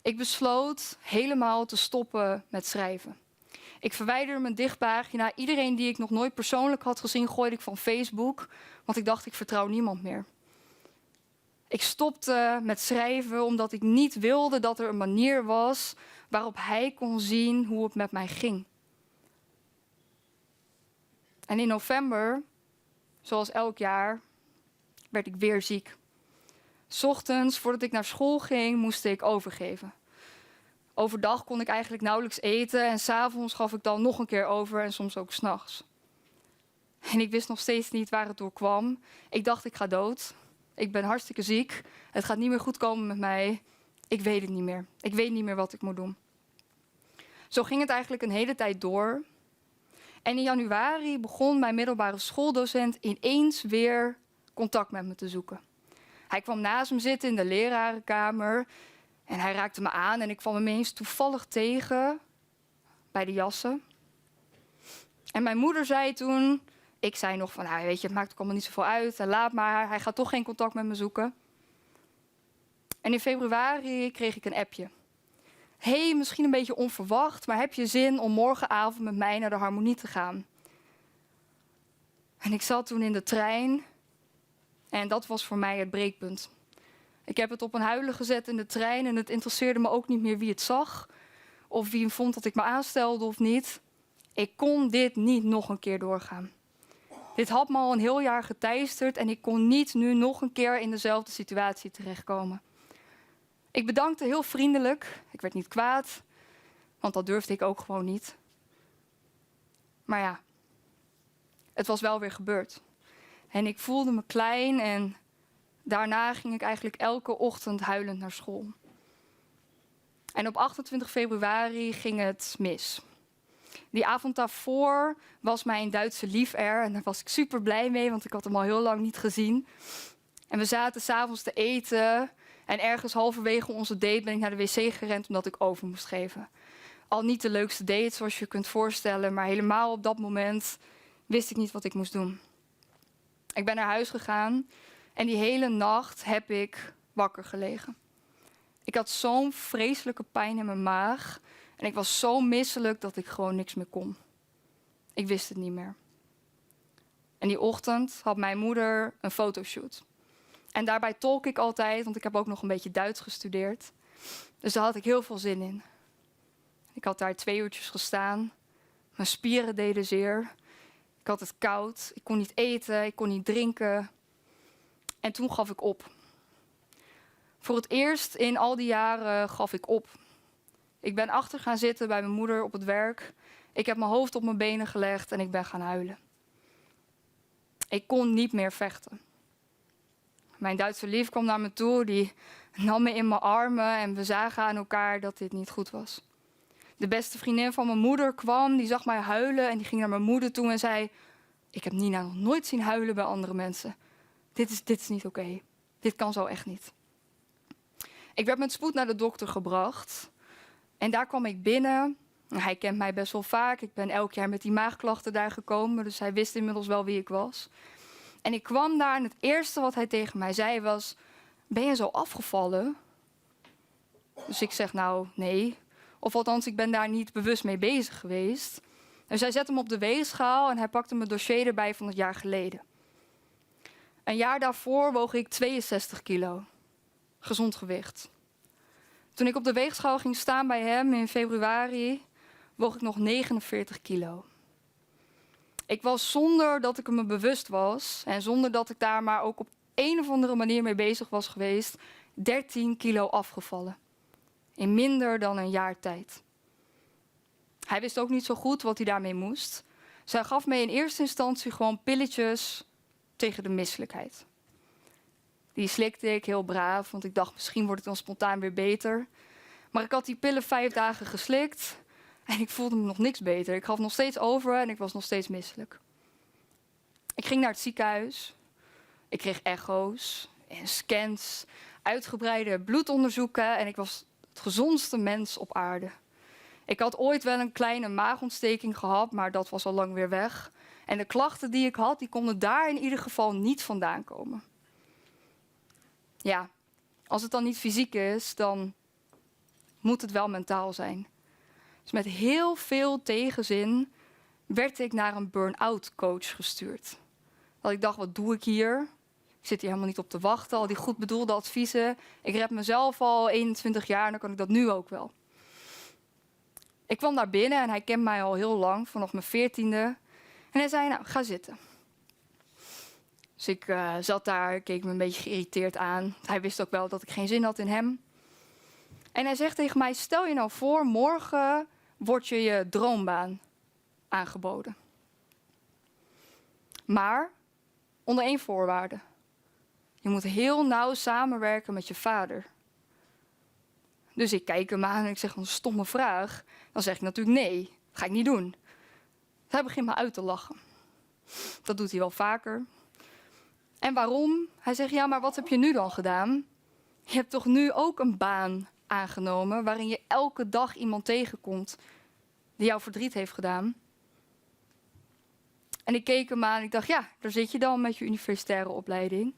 Ik besloot helemaal te stoppen met schrijven. Ik verwijderde mijn dichtpagina. Iedereen die ik nog nooit persoonlijk had gezien, gooide ik van Facebook. Want ik dacht, ik vertrouw niemand meer. Ik stopte met schrijven omdat ik niet wilde dat er een manier was waarop hij kon zien hoe het met mij ging. En in november, zoals elk jaar, werd ik weer ziek. 's Ochtends, voordat ik naar school ging, moest ik overgeven. Overdag kon ik eigenlijk nauwelijks eten en 's avonds gaf ik dan nog een keer over en soms ook 's nachts. En ik wist nog steeds niet waar het door kwam. Ik dacht, ik ga dood. Ik ben hartstikke ziek. Het gaat niet meer goed komen met mij. Ik weet het niet meer. Ik weet niet meer wat ik moet doen. Zo ging het eigenlijk een hele tijd door. En in januari begon mijn middelbare schooldocent ineens weer contact met me te zoeken. Hij kwam naast me zitten in de lerarenkamer en hij raakte me aan en ik kwam hem ineens toevallig tegen bij de jassen. En mijn moeder zei toen, ik zei nog van, nou, weet je, het maakt ook allemaal niet zoveel uit, en laat maar, hij gaat toch geen contact met me zoeken. En in februari kreeg ik een appje. Hey, misschien een beetje onverwacht, maar heb je zin om morgenavond met mij naar de Harmonie te gaan? En ik zat toen in de trein en dat was voor mij het breekpunt. Ik heb het op een huilen gezet in de trein en het interesseerde me ook niet meer wie het zag of wie hem vond dat ik me aanstelde of niet. Ik kon dit niet nog een keer doorgaan. Dit had me al een heel jaar geteisterd en ik kon niet nu nog een keer in dezelfde situatie terechtkomen. Ik bedankte heel vriendelijk. Ik werd niet kwaad, want dat durfde ik ook gewoon niet. Maar ja, het was wel weer gebeurd. En ik voelde me klein en daarna ging ik eigenlijk elke ochtend huilend naar school. En op 28 februari ging het mis. Die avond daarvoor was mijn Duitse lief er en daar was ik super blij mee, want ik had hem al heel lang niet gezien. En we zaten 's avonds te eten en ergens halverwege onze date ben ik naar de wc gerend omdat ik over moest geven. Al niet de leukste date zoals je kunt voorstellen, maar helemaal op dat moment wist ik niet wat ik moest doen. Ik ben naar huis gegaan en die hele nacht heb ik wakker gelegen. Ik had zo'n vreselijke pijn in mijn maag en ik was zo misselijk dat ik gewoon niks meer kon. Ik wist het niet meer. En die ochtend had mijn moeder een fotoshoot. En daarbij tolk ik altijd, want ik heb ook nog een beetje Duits gestudeerd. Dus daar had ik heel veel zin in. Ik had daar 2 uurtjes gestaan. Mijn spieren deden zeer. Ik had het koud. Ik kon niet eten, ik kon niet drinken. En toen gaf ik op. Voor het eerst in al die jaren gaf ik op. Ik ben achter gaan zitten bij mijn moeder op het werk. Ik heb mijn hoofd op mijn benen gelegd en ik ben gaan huilen. Ik kon niet meer vechten. Mijn Duitse lief kwam naar me toe, die nam me in mijn armen en we zagen aan elkaar dat dit niet goed was. De beste vriendin van mijn moeder kwam, die zag mij huilen en die ging naar mijn moeder toe en zei: ik heb Nina nog nooit zien huilen bij andere mensen. Dit is niet oké. Dit kan zo echt niet. Ik werd met spoed naar de dokter gebracht en daar kwam ik binnen. Hij kent mij best wel vaak. Ik ben elk jaar met die maagklachten daar gekomen, dus hij wist inmiddels wel wie ik was. En ik kwam daar en het eerste wat hij tegen mij zei was: ben je zo afgevallen? Dus ik zeg nou nee. Of althans, ik ben daar niet bewust mee bezig geweest. Dus hij zette hem op de weegschaal en hij pakte mijn dossier erbij van het jaar geleden. Een jaar daarvoor woog ik 62 kilo. Gezond gewicht. Toen ik op de weegschaal ging staan bij hem in februari, woog ik nog 49 kilo. Ik was, zonder dat ik er me bewust was en zonder dat ik daar maar ook op een of andere manier mee bezig was geweest, 13 kilo afgevallen. In minder dan een jaar tijd. Hij wist ook niet zo goed wat hij daarmee moest. Zij gaf me in eerste instantie gewoon pilletjes tegen de misselijkheid. Die slikte ik heel braaf, want ik dacht misschien wordt het dan spontaan weer beter. Maar ik had die pillen 5 dagen geslikt en ik voelde me nog niks beter. Ik gaf nog steeds over en ik was nog steeds misselijk. Ik ging naar het ziekenhuis. Ik kreeg echo's en scans, uitgebreide bloedonderzoeken en ik was het gezondste mens op aarde. Ik had ooit wel een kleine maagontsteking gehad, maar dat was al lang weer weg. En de klachten die ik had, die konden daar in ieder geval niet vandaan komen. Ja, als het dan niet fysiek is, dan moet het wel mentaal zijn. Dus met heel veel tegenzin werd ik naar een burn-out coach gestuurd. Dat ik dacht, wat doe ik hier? Ik zit hier helemaal niet op te wachten, al die goed bedoelde adviezen. Ik red mezelf al 21 jaar en dan kan ik dat nu ook wel. Ik kwam daar binnen en hij kent mij al heel lang, vanaf mijn 14e. En hij zei, nou, ga zitten. Dus ik zat daar, keek me een beetje geïrriteerd aan. Hij wist ook wel dat ik geen zin had in hem. En hij zegt tegen mij, stel je nou voor, morgen wordt je je droombaan aangeboden. Maar onder 1 voorwaarde. Je moet heel nauw samenwerken met je vader. Dus ik kijk hem aan en ik zeg, een stomme vraag. Dan zeg ik natuurlijk nee, dat ga ik niet doen. Hij begint me uit te lachen. Dat doet hij wel vaker. En waarom? Hij zegt, ja, maar wat heb je nu dan gedaan? Je hebt toch nu ook een baan aangenomen waarin je elke dag iemand tegenkomt die jou verdriet heeft gedaan? En ik keek hem aan en ik dacht, ja, daar zit je dan met je universitaire opleiding.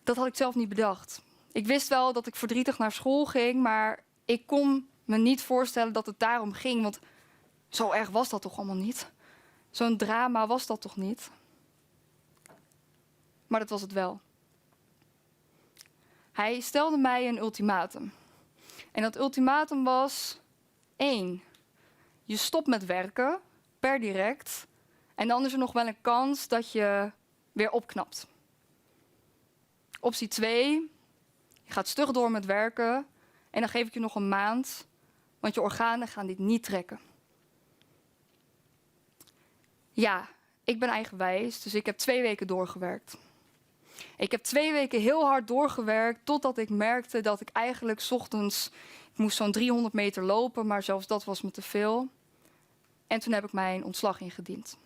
Dat had ik zelf niet bedacht. Ik wist wel dat ik verdrietig naar school ging, maar ik kon me niet voorstellen dat het daarom ging, want zo erg was dat toch allemaal niet? Zo'n drama was dat toch niet? Maar dat was het wel. Hij stelde mij een ultimatum. En dat ultimatum was 1. Je stopt met werken, per direct. En dan is er nog wel een kans dat je weer opknapt. Optie 2. Je gaat stug door met werken. En dan geef ik je nog een maand. Want je organen gaan dit niet trekken. Ja, ik ben eigenwijs, dus ik heb 2 weken doorgewerkt. Ik heb 2 weken heel hard doorgewerkt totdat ik merkte dat ik eigenlijk 's ochtends... Ik moest zo'n 300 meter lopen, maar zelfs dat was me te veel. En toen heb ik mijn ontslag ingediend.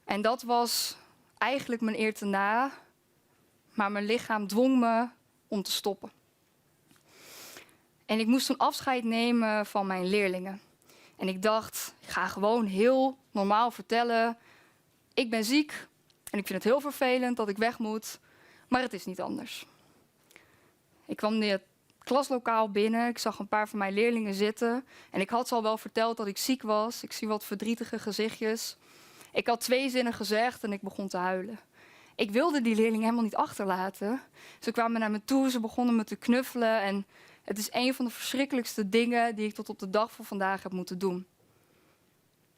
En dat was eigenlijk mijn eer te na, maar mijn lichaam dwong me om te stoppen. En ik moest toen afscheid nemen van mijn leerlingen. En ik dacht, ik ga gewoon heel normaal vertellen, ik ben ziek en ik vind het heel vervelend dat ik weg moet, maar het is niet anders. Ik kwam in het klaslokaal binnen, ik zag een paar van mijn leerlingen zitten en ik had ze al wel verteld dat ik ziek was. Ik zie wat verdrietige gezichtjes. Ik had 2 zinnen gezegd en ik begon te huilen. Ik wilde die leerling helemaal niet achterlaten. Ze kwamen naar me toe, ze begonnen me te knuffelen. En het is een van de verschrikkelijkste dingen die ik tot op de dag van vandaag heb moeten doen.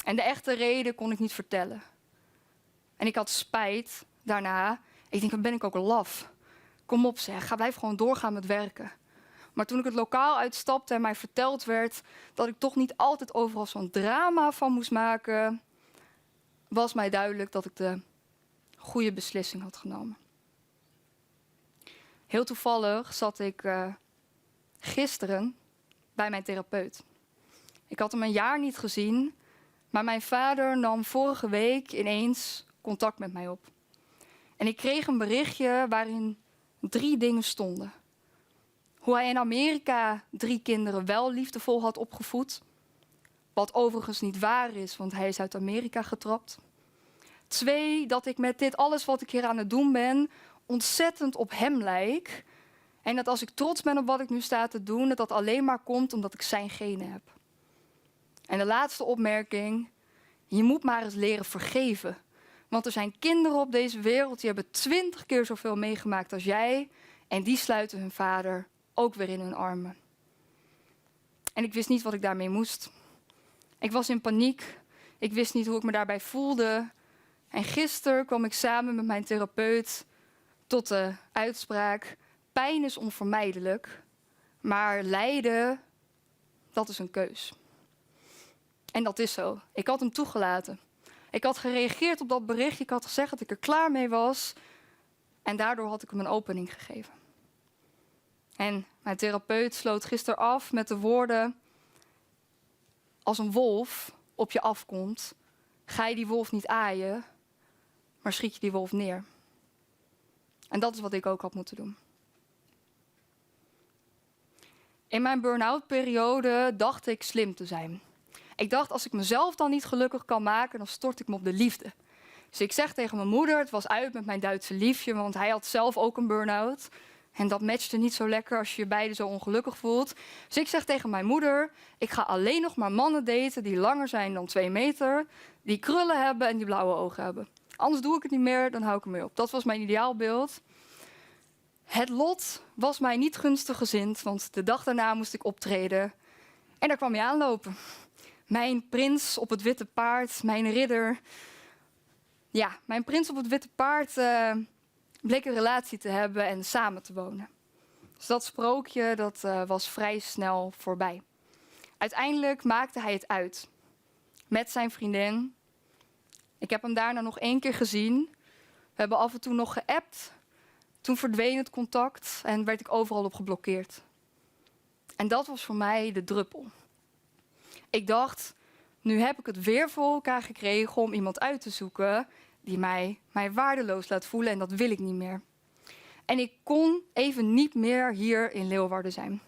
En de echte reden kon ik niet vertellen. En ik had spijt daarna. Ik denk, dan ben ik ook laf. Kom op zeg, blijf gewoon doorgaan met werken. Maar toen ik het lokaal uitstapte en mij verteld werd dat ik toch niet altijd overal zo'n drama van moest maken, was mij duidelijk dat ik de goede beslissing had genomen. Heel toevallig zat ik gisteren bij mijn therapeut. Ik had hem een jaar niet gezien, maar mijn vader nam vorige week ineens contact met mij op. En ik kreeg een berichtje waarin 3 dingen stonden. Hoe hij in Amerika 3 kinderen wel liefdevol had opgevoed. Wat overigens niet waar is, want hij is uit Amerika getrapt. 2, dat ik met dit alles wat ik hier aan het doen ben ontzettend op hem lijk. En dat als ik trots ben op wat ik nu sta te doen, dat alleen maar komt omdat ik zijn genen heb. En de laatste opmerking, je moet maar eens leren vergeven. Want er zijn kinderen op deze wereld die hebben 20 keer zoveel meegemaakt als jij. En die sluiten hun vader ook weer in hun armen. En ik wist niet wat ik daarmee moest. Ik was in paniek. Ik wist niet hoe ik me daarbij voelde. En gisteren kwam ik samen met mijn therapeut tot de uitspraak: pijn is onvermijdelijk, maar lijden, dat is een keus. En dat is zo. Ik had hem toegelaten. Ik had gereageerd op dat bericht. Ik had gezegd dat ik er klaar mee was. En daardoor had ik hem een opening gegeven. En mijn therapeut sloot gisteren af met de woorden: als een wolf op je afkomt, ga je die wolf niet aaien, maar schiet je die wolf neer. En dat is wat ik ook had moeten doen. In mijn burn-out periode dacht ik slim te zijn. Ik dacht, als ik mezelf dan niet gelukkig kan maken, dan stort ik me op de liefde. Dus ik zeg tegen mijn moeder, het was uit met mijn Duitse liefje, want hij had zelf ook een burn-out. En dat matchte niet zo lekker als je je beiden zo ongelukkig voelt. Dus ik zeg tegen mijn moeder, ik ga alleen nog maar mannen daten die langer zijn dan 2 meter, die krullen hebben en die blauwe ogen hebben. Anders doe ik het niet meer, dan hou ik ermee op. Dat was mijn ideaalbeeld. Het lot was mij niet gunstig gezind, want de dag daarna moest ik optreden. En daar kwam hij aanlopen. Mijn prins op het witte paard, mijn ridder. Ja, mijn prins op het witte paard bleek een relatie te hebben en samen te wonen. Dus dat sprookje was vrij snel voorbij. Uiteindelijk maakte hij het uit. Met zijn vriendin. Ik heb hem daarna nog 1 keer gezien. We hebben af en toe nog geappt. Toen verdween het contact en werd ik overal op geblokkeerd. En dat was voor mij de druppel. Ik dacht, nu heb ik het weer voor elkaar gekregen om iemand uit te zoeken die mij waardeloos laat voelen en dat wil ik niet meer. En ik kon even niet meer hier in Leeuwarden zijn.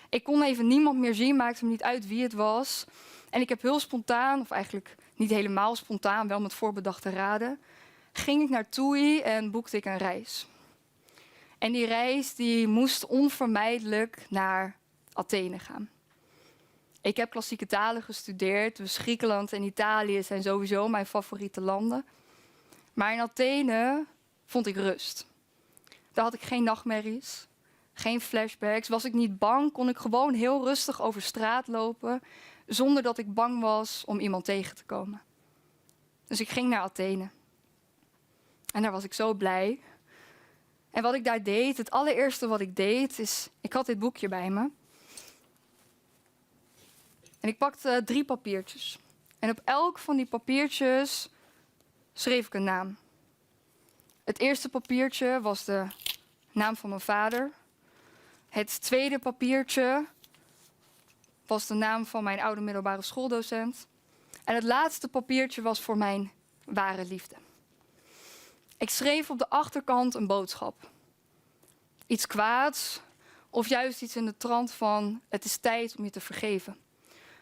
Ik kon even niemand meer zien, maakte me niet uit wie het was. En ik heb heel spontaan, of eigenlijk niet helemaal spontaan, wel met voorbedachte raden, ging ik naar TUI en boekte ik een reis. En die reis die moest onvermijdelijk naar Athene gaan. Ik heb klassieke talen gestudeerd, dus Griekenland en Italië zijn sowieso mijn favoriete landen. Maar in Athene vond ik rust. Daar had ik geen nachtmerries, geen flashbacks. Was ik niet bang, kon ik gewoon heel rustig over straat lopen, zonder dat ik bang was om iemand tegen te komen. Dus ik ging naar Athene. En daar was ik zo blij. En wat ik daar deed, het allereerste wat ik deed, is, ik had dit boekje bij me. En ik pakte 3 papiertjes. En op elk van die papiertjes schreef ik een naam. Het eerste papiertje was de naam van mijn vader. Het tweede papiertje was de naam van mijn oude middelbare schooldocent. En het laatste papiertje was voor mijn ware liefde. Ik schreef op de achterkant een boodschap. Iets kwaads of juist iets in de trant van: het is tijd om je te vergeven.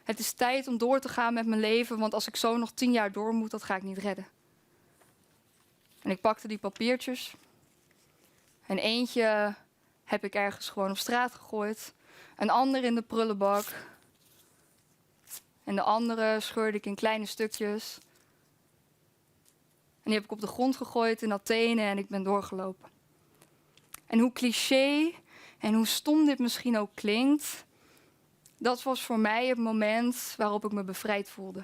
Het is tijd om door te gaan met mijn leven, want als ik zo nog 10 jaar door moet, dat ga ik niet redden. En ik pakte die papiertjes. En eentje heb ik ergens gewoon op straat gegooid. Een ander in de prullenbak. En de andere scheurde ik in kleine stukjes. En die heb ik op de grond gegooid in Athene en ik ben doorgelopen. En hoe cliché en hoe stom dit misschien ook klinkt, dat was voor mij het moment waarop ik me bevrijd voelde.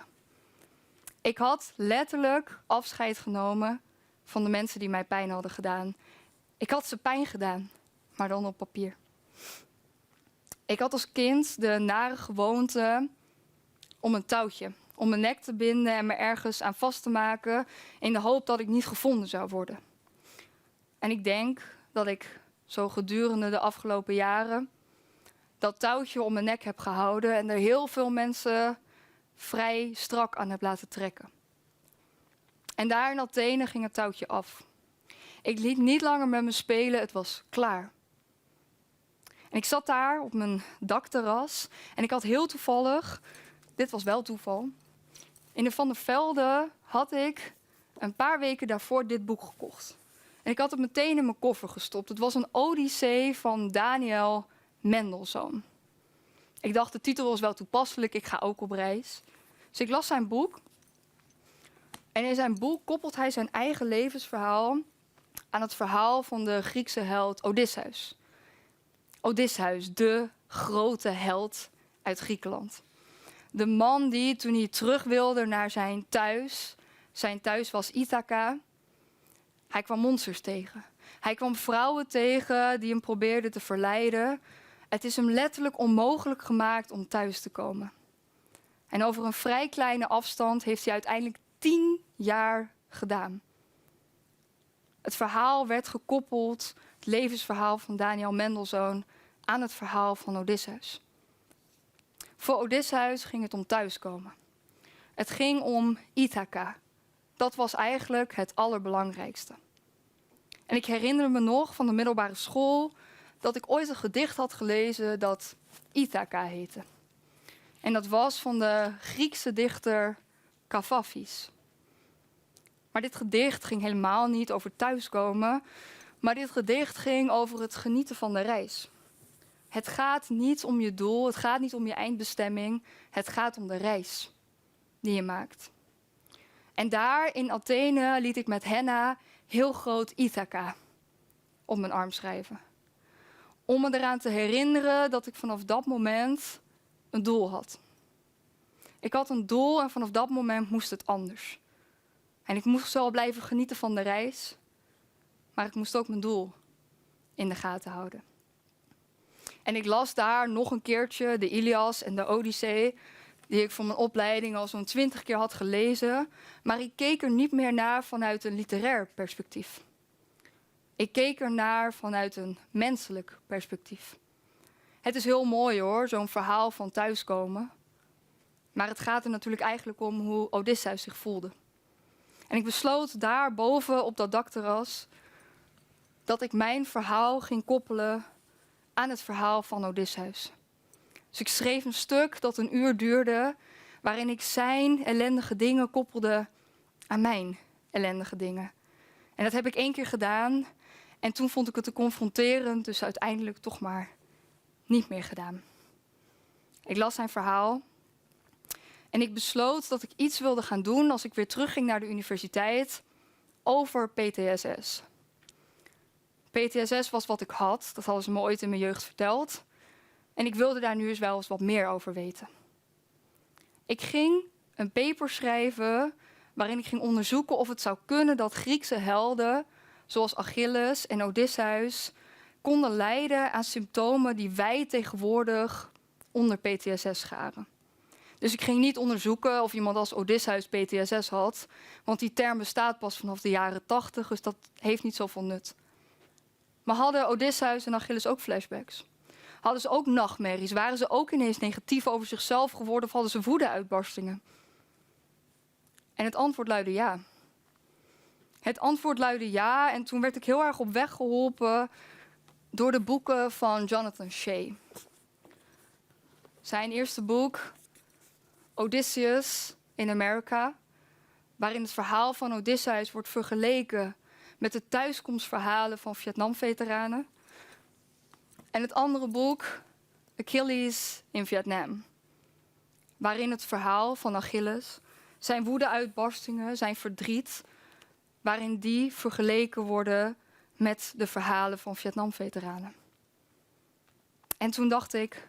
Ik had letterlijk afscheid genomen van de mensen die mij pijn hadden gedaan. Ik had ze pijn gedaan, maar dan op papier. Ik had als kind de nare gewoonte om een touwtje om mijn nek te binden en me ergens aan vast te maken in de hoop dat ik niet gevonden zou worden. En ik denk dat ik zo gedurende de afgelopen jaren dat touwtje om mijn nek heb gehouden en er heel veel mensen vrij strak aan heb laten trekken. En daar in Athene ging het touwtje af. Ik liet niet langer met me spelen, het was klaar. En ik zat daar op mijn dakterras en ik had heel toevallig, dit was wel toeval, in de Van der Velde had ik een paar weken daarvoor dit boek gekocht. En ik had het meteen in mijn koffer gestopt. Het was een Odyssee van Daniel Mendelssohn. Ik dacht, de titel was wel toepasselijk, ik ga ook op reis. Dus ik las zijn boek. En in zijn boek koppelt hij zijn eigen levensverhaal aan het verhaal van de Griekse held Odysseus. Odysseus, de grote held uit Griekenland. De man die, toen hij terug wilde naar zijn thuis was Ithaca, hij kwam monsters tegen. Hij kwam vrouwen tegen die hem probeerden te verleiden. Het is hem letterlijk onmogelijk gemaakt om thuis te komen. En over een vrij kleine afstand heeft hij uiteindelijk 10 jaar gedaan. Het verhaal werd gekoppeld, het levensverhaal van Daniel Mendelssohn, aan het verhaal van Odysseus. Voor Odysseus ging het om thuiskomen. Het ging om Ithaca. Dat was eigenlijk het allerbelangrijkste. En ik herinner me nog van de middelbare school dat ik ooit een gedicht had gelezen dat Ithaca heette. En dat was van de Griekse dichter Kavafis. Maar dit gedicht ging helemaal niet over thuiskomen, maar dit gedicht ging over het genieten van de reis. Het gaat niet om je doel, het gaat niet om je eindbestemming, het gaat om de reis die je maakt. En daar in Athene liet ik met henna heel groot Ithaca op mijn arm schrijven. Om me eraan te herinneren dat ik vanaf dat moment een doel had. Ik had een doel en vanaf dat moment moest het anders. En ik moest wel blijven genieten van de reis, maar ik moest ook mijn doel in de gaten houden. En ik las daar nog een keertje de Ilias en de Odyssee, die ik voor mijn opleiding al zo'n 20 keer had gelezen, maar ik keek er niet meer naar vanuit een literair perspectief. Ik keek er naar vanuit een menselijk perspectief. Het is heel mooi hoor, zo'n verhaal van thuiskomen. Maar het gaat er natuurlijk eigenlijk om hoe Odysseus zich voelde. En ik besloot daar boven op dat dakterras dat ik mijn verhaal ging koppelen aan het verhaal van Odysseus. Dus ik schreef een stuk dat 1 uur duurde, waarin ik zijn ellendige dingen koppelde aan mijn ellendige dingen. En dat heb ik 1 keer gedaan en toen vond ik het te confronterend, dus uiteindelijk toch maar niet meer gedaan. Ik las zijn verhaal en ik besloot dat ik iets wilde gaan doen als ik weer terugging naar de universiteit over PTSS. PTSS was wat ik had, dat hadden ze me ooit in mijn jeugd verteld. En ik wilde daar nu eens wel eens wat meer over weten. Ik ging een paper schrijven waarin ik ging onderzoeken of het zou kunnen dat Griekse helden, zoals Achilles en Odysseus, konden lijden aan symptomen die wij tegenwoordig onder PTSS scharen. Dus ik ging niet onderzoeken of iemand als Odysseus PTSS had, want die term bestaat pas vanaf de jaren 80, dus dat heeft niet zoveel nut. Maar hadden Odysseus en Achilles ook flashbacks? Hadden ze ook nachtmerries? Waren ze ook ineens negatief over zichzelf geworden of hadden ze woedeuitbarstingen? En het antwoord luidde ja. Het antwoord luidde ja en toen werd ik heel erg op weg geholpen door de boeken van Jonathan Shay. Zijn eerste boek, Odysseus in America, waarin het verhaal van Odysseus wordt vergeleken met de thuiskomstverhalen van Vietnam-veteranen. En het andere boek, Achilles in Vietnam, waarin het verhaal van Achilles, zijn woedeuitbarstingen, zijn verdriet, waarin die vergeleken worden met de verhalen van Vietnam-veteranen. En toen dacht ik,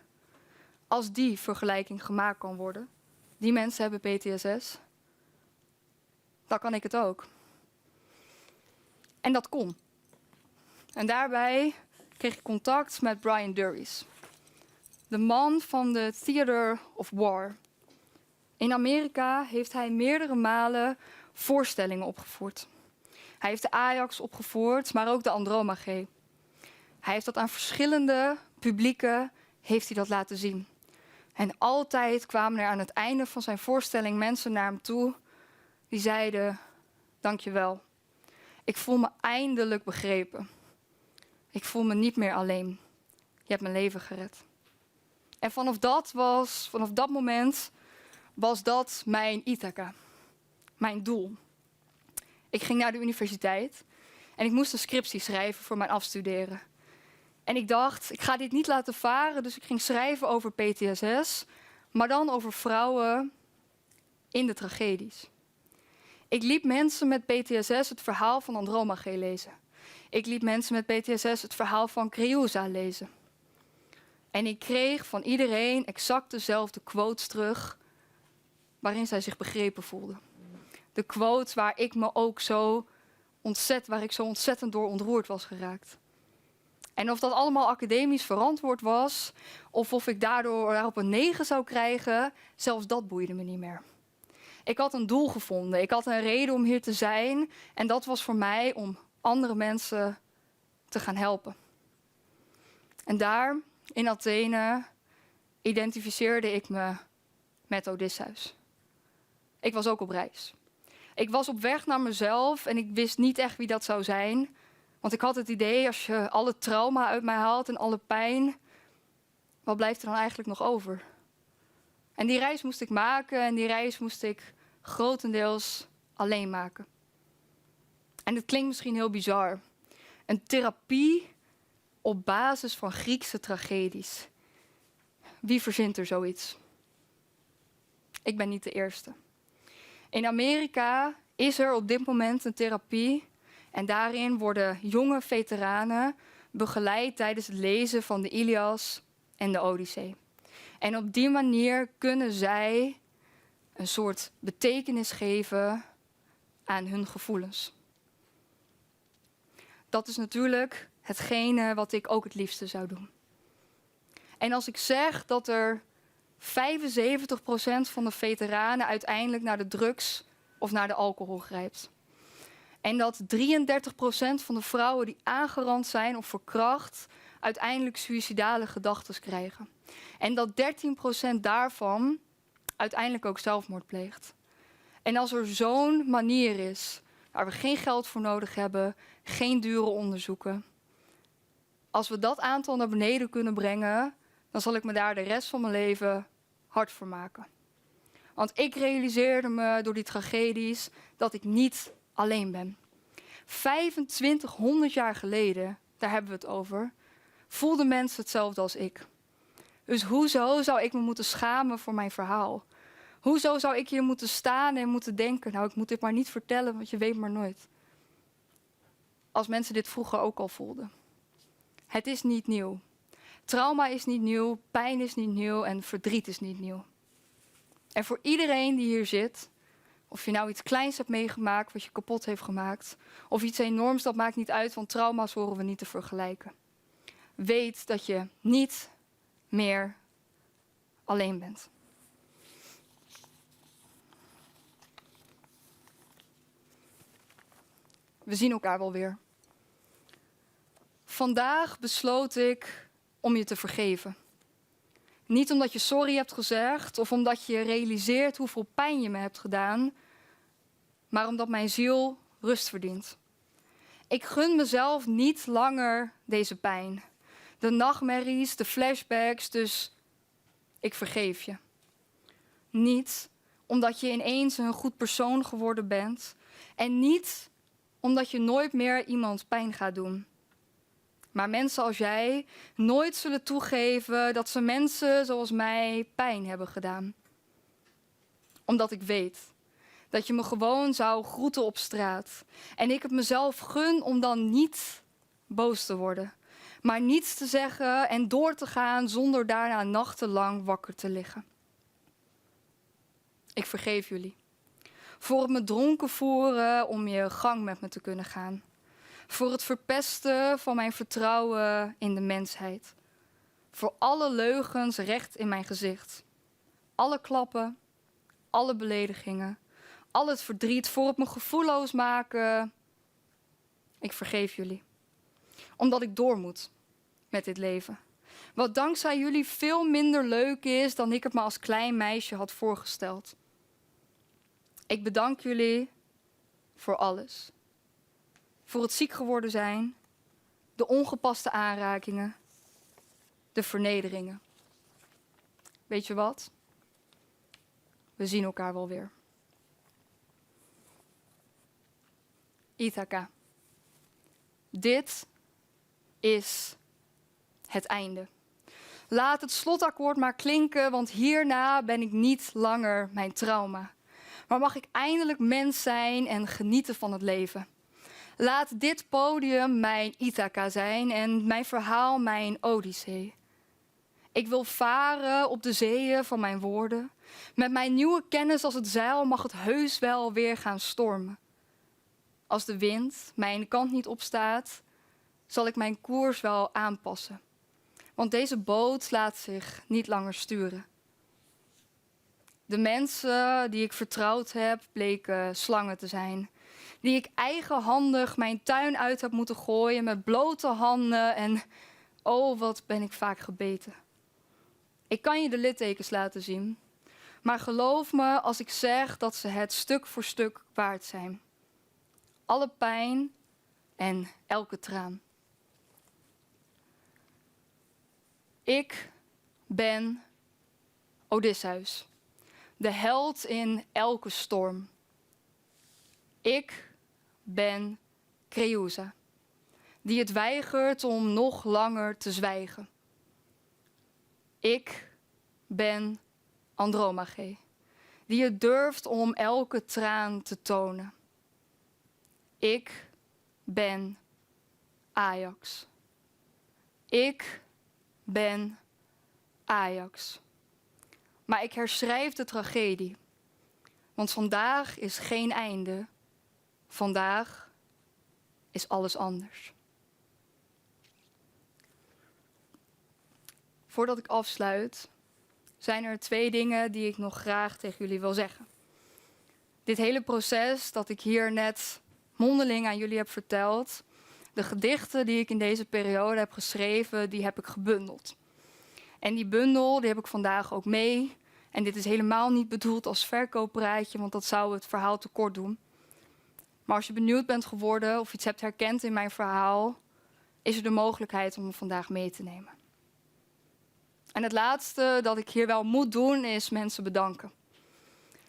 als die vergelijking gemaakt kan worden, die mensen hebben PTSS, dan kan ik het ook. En dat kon. En daarbij kreeg ik contact met Brian Duries, de man van de Theater of War. In Amerika heeft hij meerdere malen voorstellingen opgevoerd. Hij heeft de Ajax opgevoerd, maar ook de Andromache. Hij heeft dat aan verschillende publieken laten zien. En altijd kwamen er aan het einde van zijn voorstelling mensen naar hem toe die zeiden, dankjewel. Ik voel me eindelijk begrepen. Ik voel me niet meer alleen. Je hebt mijn leven gered. En vanaf dat moment was dat mijn Ithaca, mijn doel. Ik ging naar de universiteit en ik moest een scriptie schrijven voor mijn afstuderen. En ik dacht, ik ga dit niet laten varen, dus ik ging schrijven over PTSS, maar dan over vrouwen in de tragedies. Ik liet mensen met PTSS het verhaal van Andromache lezen. Ik liet mensen met PTSS het verhaal van Creusa lezen. En ik kreeg van iedereen exact dezelfde quotes terug, waarin zij zich begrepen voelden. De quotes waar ik zo ontzettend door ontroerd was geraakt. En of dat allemaal academisch verantwoord was, of ik daarop een 9 zou krijgen, zelfs dat boeide me niet meer. Ik had een doel gevonden, ik had een reden om hier te zijn en dat was voor mij om andere mensen te gaan helpen. En daar, in Athene, identificeerde ik me met Odysseus. Ik was ook op reis. Ik was op weg naar mezelf en ik wist niet echt wie dat zou zijn. Want ik had het idee, als je alle trauma uit mij haalt en alle pijn, wat blijft er dan eigenlijk nog over? En die reis moest ik maken en die reis moest ik grotendeels alleen maken. En het klinkt misschien heel bizar. Een therapie op basis van Griekse tragedies. Wie verzint er zoiets? Ik ben niet de eerste. In Amerika is er op dit moment een therapie en daarin worden jonge veteranen begeleid tijdens het lezen van de Ilias en de Odyssee. En op die manier kunnen zij een soort betekenis geven aan hun gevoelens. Dat is natuurlijk hetgene wat ik ook het liefste zou doen. En als ik zeg dat er 75% van de veteranen uiteindelijk naar de drugs of naar de alcohol grijpt. En dat 33% van de vrouwen die aangerand zijn of verkracht uiteindelijk suïcidale gedachten krijgen. En dat 13% daarvan uiteindelijk ook zelfmoord pleegt. En als er zo'n manier is waar we geen geld voor nodig hebben, geen dure onderzoeken. Als we dat aantal naar beneden kunnen brengen, dan zal ik me daar de rest van mijn leven hard voor maken. Want ik realiseerde me door die tragedies dat ik niet alleen ben. 2500 jaar geleden, daar hebben we het over, voelden mensen hetzelfde als ik. Dus hoezo zou ik me moeten schamen voor mijn verhaal? Hoezo zou ik hier moeten staan en moeten denken, nou, ik moet dit maar niet vertellen, want je weet maar nooit. Als mensen dit vroeger ook al voelden. Het is niet nieuw. Trauma is niet nieuw, pijn is niet nieuw en verdriet is niet nieuw. En voor iedereen die hier zit, of je nou iets kleins hebt meegemaakt wat je kapot heeft gemaakt, of iets enorms, dat maakt niet uit, want trauma's horen we niet te vergelijken. Weet dat je niet meer alleen bent. We zien elkaar wel weer. Vandaag besloot ik om je te vergeven. Niet omdat je sorry hebt gezegd of omdat je realiseert hoeveel pijn je me hebt gedaan, maar omdat mijn ziel rust verdient. Ik gun mezelf niet langer deze pijn. De nachtmerries, de flashbacks, dus ik vergeef je. Niet omdat je ineens een goed persoon geworden bent en niet omdat je nooit meer iemand pijn gaat doen. Maar mensen als jij nooit zullen toegeven dat ze mensen zoals mij pijn hebben gedaan. Omdat ik weet Dat je me gewoon zou groeten op straat. En ik het mezelf gun om dan niet boos te worden. Maar niets te zeggen en door te gaan zonder daarna nachtenlang wakker te liggen. Ik vergeef jullie. Voor het me dronken voeren om je gang met me te kunnen gaan. Voor het verpesten van mijn vertrouwen in de mensheid. Voor alle leugens recht in mijn gezicht. Alle klappen, alle beledigingen, al het verdriet, voor het me gevoelloos maken. Ik vergeef jullie. Omdat ik door moet met dit leven. Wat dankzij jullie veel minder leuk is dan ik het me als klein meisje had voorgesteld. Ik bedank jullie voor alles. Voor het ziek geworden zijn, de ongepaste aanrakingen, de vernederingen. Weet je wat? We zien elkaar wel weer. Ithaka. Dit is het einde. Laat het slotakkoord maar klinken, want hierna ben ik niet langer mijn trauma. Maar mag ik eindelijk mens zijn en genieten van het leven. Laat dit podium mijn Ithaka zijn en mijn verhaal mijn Odyssee. Ik wil varen op de zeeën van mijn woorden. Met mijn nieuwe kennis als het zeil mag het heus wel weer gaan stormen. Als de wind mijn kant niet opstaat, zal ik mijn koers wel aanpassen. Want deze boot laat zich niet langer sturen. De mensen die ik vertrouwd heb, bleken slangen te zijn. Die ik eigenhandig mijn tuin uit heb moeten gooien met blote handen. En oh, wat ben ik vaak gebeten. Ik kan je de littekens laten zien. Maar geloof me als ik zeg dat ze het stuk voor stuk waard zijn. Alle pijn en elke traan. Ik ben Odysseus, de held in elke storm. Ik ben Creusa, die het weigert om nog langer te zwijgen. Ik ben Andromache, die het durft om elke traan te tonen. Ik ben Ajax. Ik ben Ajax. Maar ik herschrijf de tragedie. Want vandaag is geen einde. Vandaag is alles anders. Voordat ik afsluit, zijn er 2 dingen die ik nog graag tegen jullie wil zeggen. Dit hele proces dat ik hier net mondeling aan jullie heb verteld, de gedichten die ik in deze periode heb geschreven, die heb ik gebundeld. En die bundel die heb ik vandaag ook mee. En dit is helemaal niet bedoeld als verkooppraatje, want dat zou het verhaal te kort doen. Maar als je benieuwd bent geworden of iets hebt herkend in mijn verhaal, is er de mogelijkheid om hem vandaag mee te nemen. En het laatste dat ik hier wel moet doen, is mensen bedanken.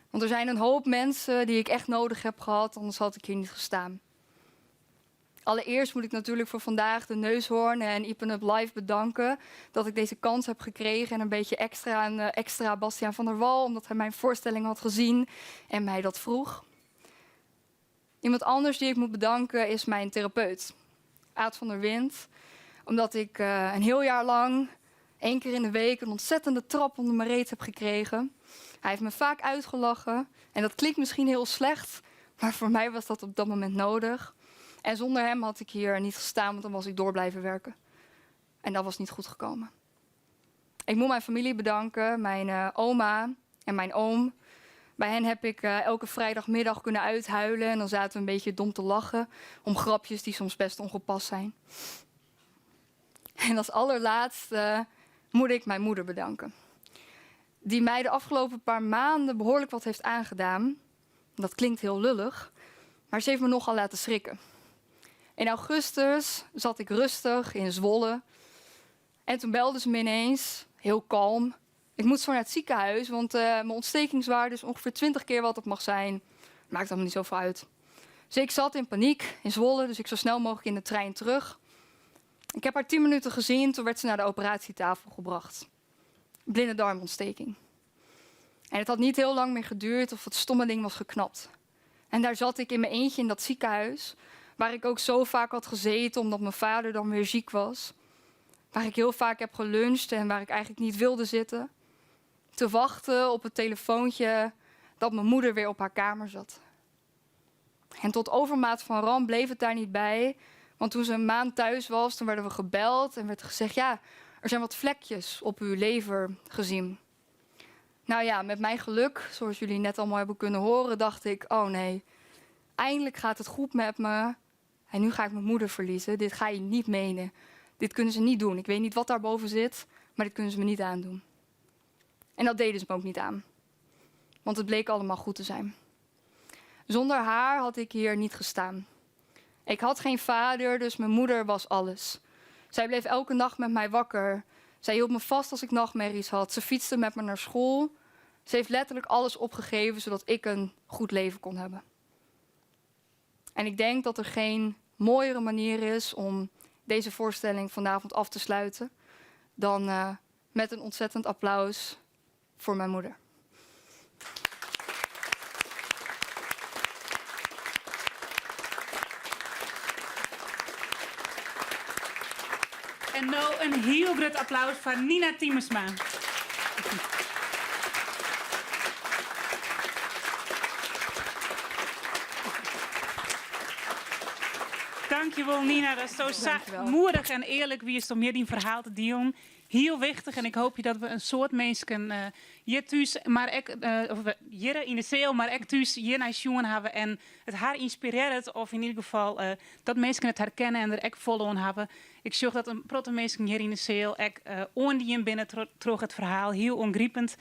Want er zijn een hoop mensen die ik echt nodig heb gehad, anders had ik hier niet gestaan. Allereerst moet ik natuurlijk voor vandaag de Neushoorn en Iepen Up Live bedanken dat ik deze kans heb gekregen en een beetje extra aan extra Bastiaan van der Wal, omdat hij mijn voorstelling had gezien en mij dat vroeg. Iemand anders die ik moet bedanken is mijn therapeut, Aad van der Wind, omdat ik een heel jaar lang 1 keer in de week een ontzettende trap onder mijn reet heb gekregen. Hij heeft me vaak uitgelachen en dat klinkt misschien heel slecht, maar voor mij was dat op dat moment nodig. En zonder hem had ik hier niet gestaan, want dan was ik door blijven werken. En dat was niet goed gekomen. Ik moet mijn familie bedanken, mijn oma en mijn oom. Bij hen heb ik elke vrijdagmiddag kunnen uithuilen en dan zaten we een beetje dom te lachen om grapjes die soms best ongepast zijn. En als allerlaatste moet ik mijn moeder bedanken. Die mij de afgelopen paar maanden behoorlijk wat heeft aangedaan. Dat klinkt heel lullig, maar ze heeft me nogal laten schrikken. In augustus zat ik rustig in Zwolle. En toen belde ze me ineens, heel kalm. Ik moet zo naar het ziekenhuis, want mijn ontstekingswaarde is ongeveer 20 keer wat het mag zijn. Maakt allemaal niet zoveel uit. Dus ik zat in paniek in Zwolle, dus ik zo snel mogelijk in de trein terug. Ik heb haar 10 minuten gezien, toen werd ze naar de operatietafel gebracht. Blinde darmontsteking. En het had niet heel lang meer geduurd of het stomme ding was geknapt. En daar zat ik in mijn eentje in dat ziekenhuis, waar ik ook zo vaak had gezeten omdat mijn vader dan weer ziek was. Waar ik heel vaak heb geluncht en waar ik eigenlijk niet wilde zitten. Te wachten op het telefoontje dat mijn moeder weer op haar kamer zat. En tot overmaat van ramp bleef het daar niet bij. Want toen ze een maand thuis was, toen werden we gebeld en werd gezegd: ja, er zijn wat vlekjes op uw lever gezien. Nou ja, met mijn geluk, zoals jullie net allemaal hebben kunnen horen, dacht ik: oh nee, eindelijk gaat het goed met me. En nu ga ik mijn moeder verliezen. Dit ga je niet menen. Dit kunnen ze niet doen. Ik weet niet wat daarboven zit, maar dit kunnen ze me niet aandoen. En dat deden ze me ook niet aan. Want het bleek allemaal goed te zijn. Zonder haar had ik hier niet gestaan. Ik had geen vader, dus mijn moeder was alles. Zij bleef elke nacht met mij wakker. Zij hield me vast als ik nachtmerries had. Ze fietste met me naar school. Ze heeft letterlijk alles opgegeven, zodat ik een goed leven kon hebben. En ik denk dat er geen mooiere manier is om deze voorstelling vanavond af te sluiten dan met een ontzettend applaus voor mijn moeder. En nou een heel groot applaus voor Nina Tiemersma. Dankjewel Nina, dat is zo Dankjewel. moedig en eerlijk wie is om je die verhaal te delen. Heel wichtig en ik hoop je dat we een soort mensen hier thuis, maar ook hier in de zeel, maar ook thuis hier naar jongen hebben en het haar inspireert of in ieder geval dat mensen het herkennen en er ook volgen hebben. Ik zorg dat een protte mensen hier in de zeel ook oordien binnen terug het verhaal heel ongrijpend.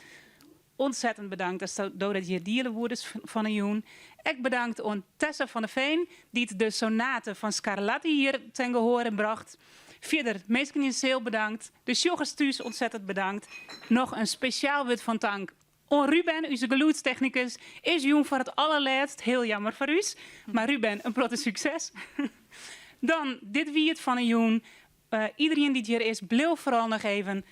Ontzettend bedankt dat je dieren wordt van een joen. Ik bedankt aan Tessa van der Veen, die de sonate van Scarlatti hier ten gehore bracht. Verder, mensen in de zeel bedankt. De joggers thuis ontzettend bedankt. Nog een speciaal woord van dank aan Ruben, onze geluidstechnicus. Is joen voor het allerlaatst. Heel jammer voor u. Maar Ruben, een protte succes. Dan, dit wie het van een joen. Iedereen die hier is, blijf vooral nog even...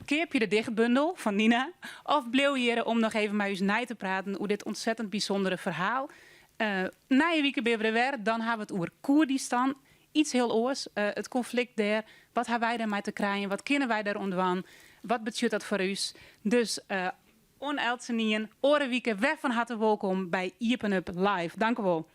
keep je de dichtbundel van Nina. Of bleef hier om nog even met u na te praten over dit ontzettend bijzondere verhaal. Na je week ben we weer, dan hebben we het over Koerdistan. Iets heel oors, het conflict daar. Wat hebben wij daarmee te krijgen? Wat kunnen wij daar ontwan? Wat betekent dat voor u? Dus on Eltsenien, orenwieken, weg van harte welkom bij Iepen Up Live. Dank u wel.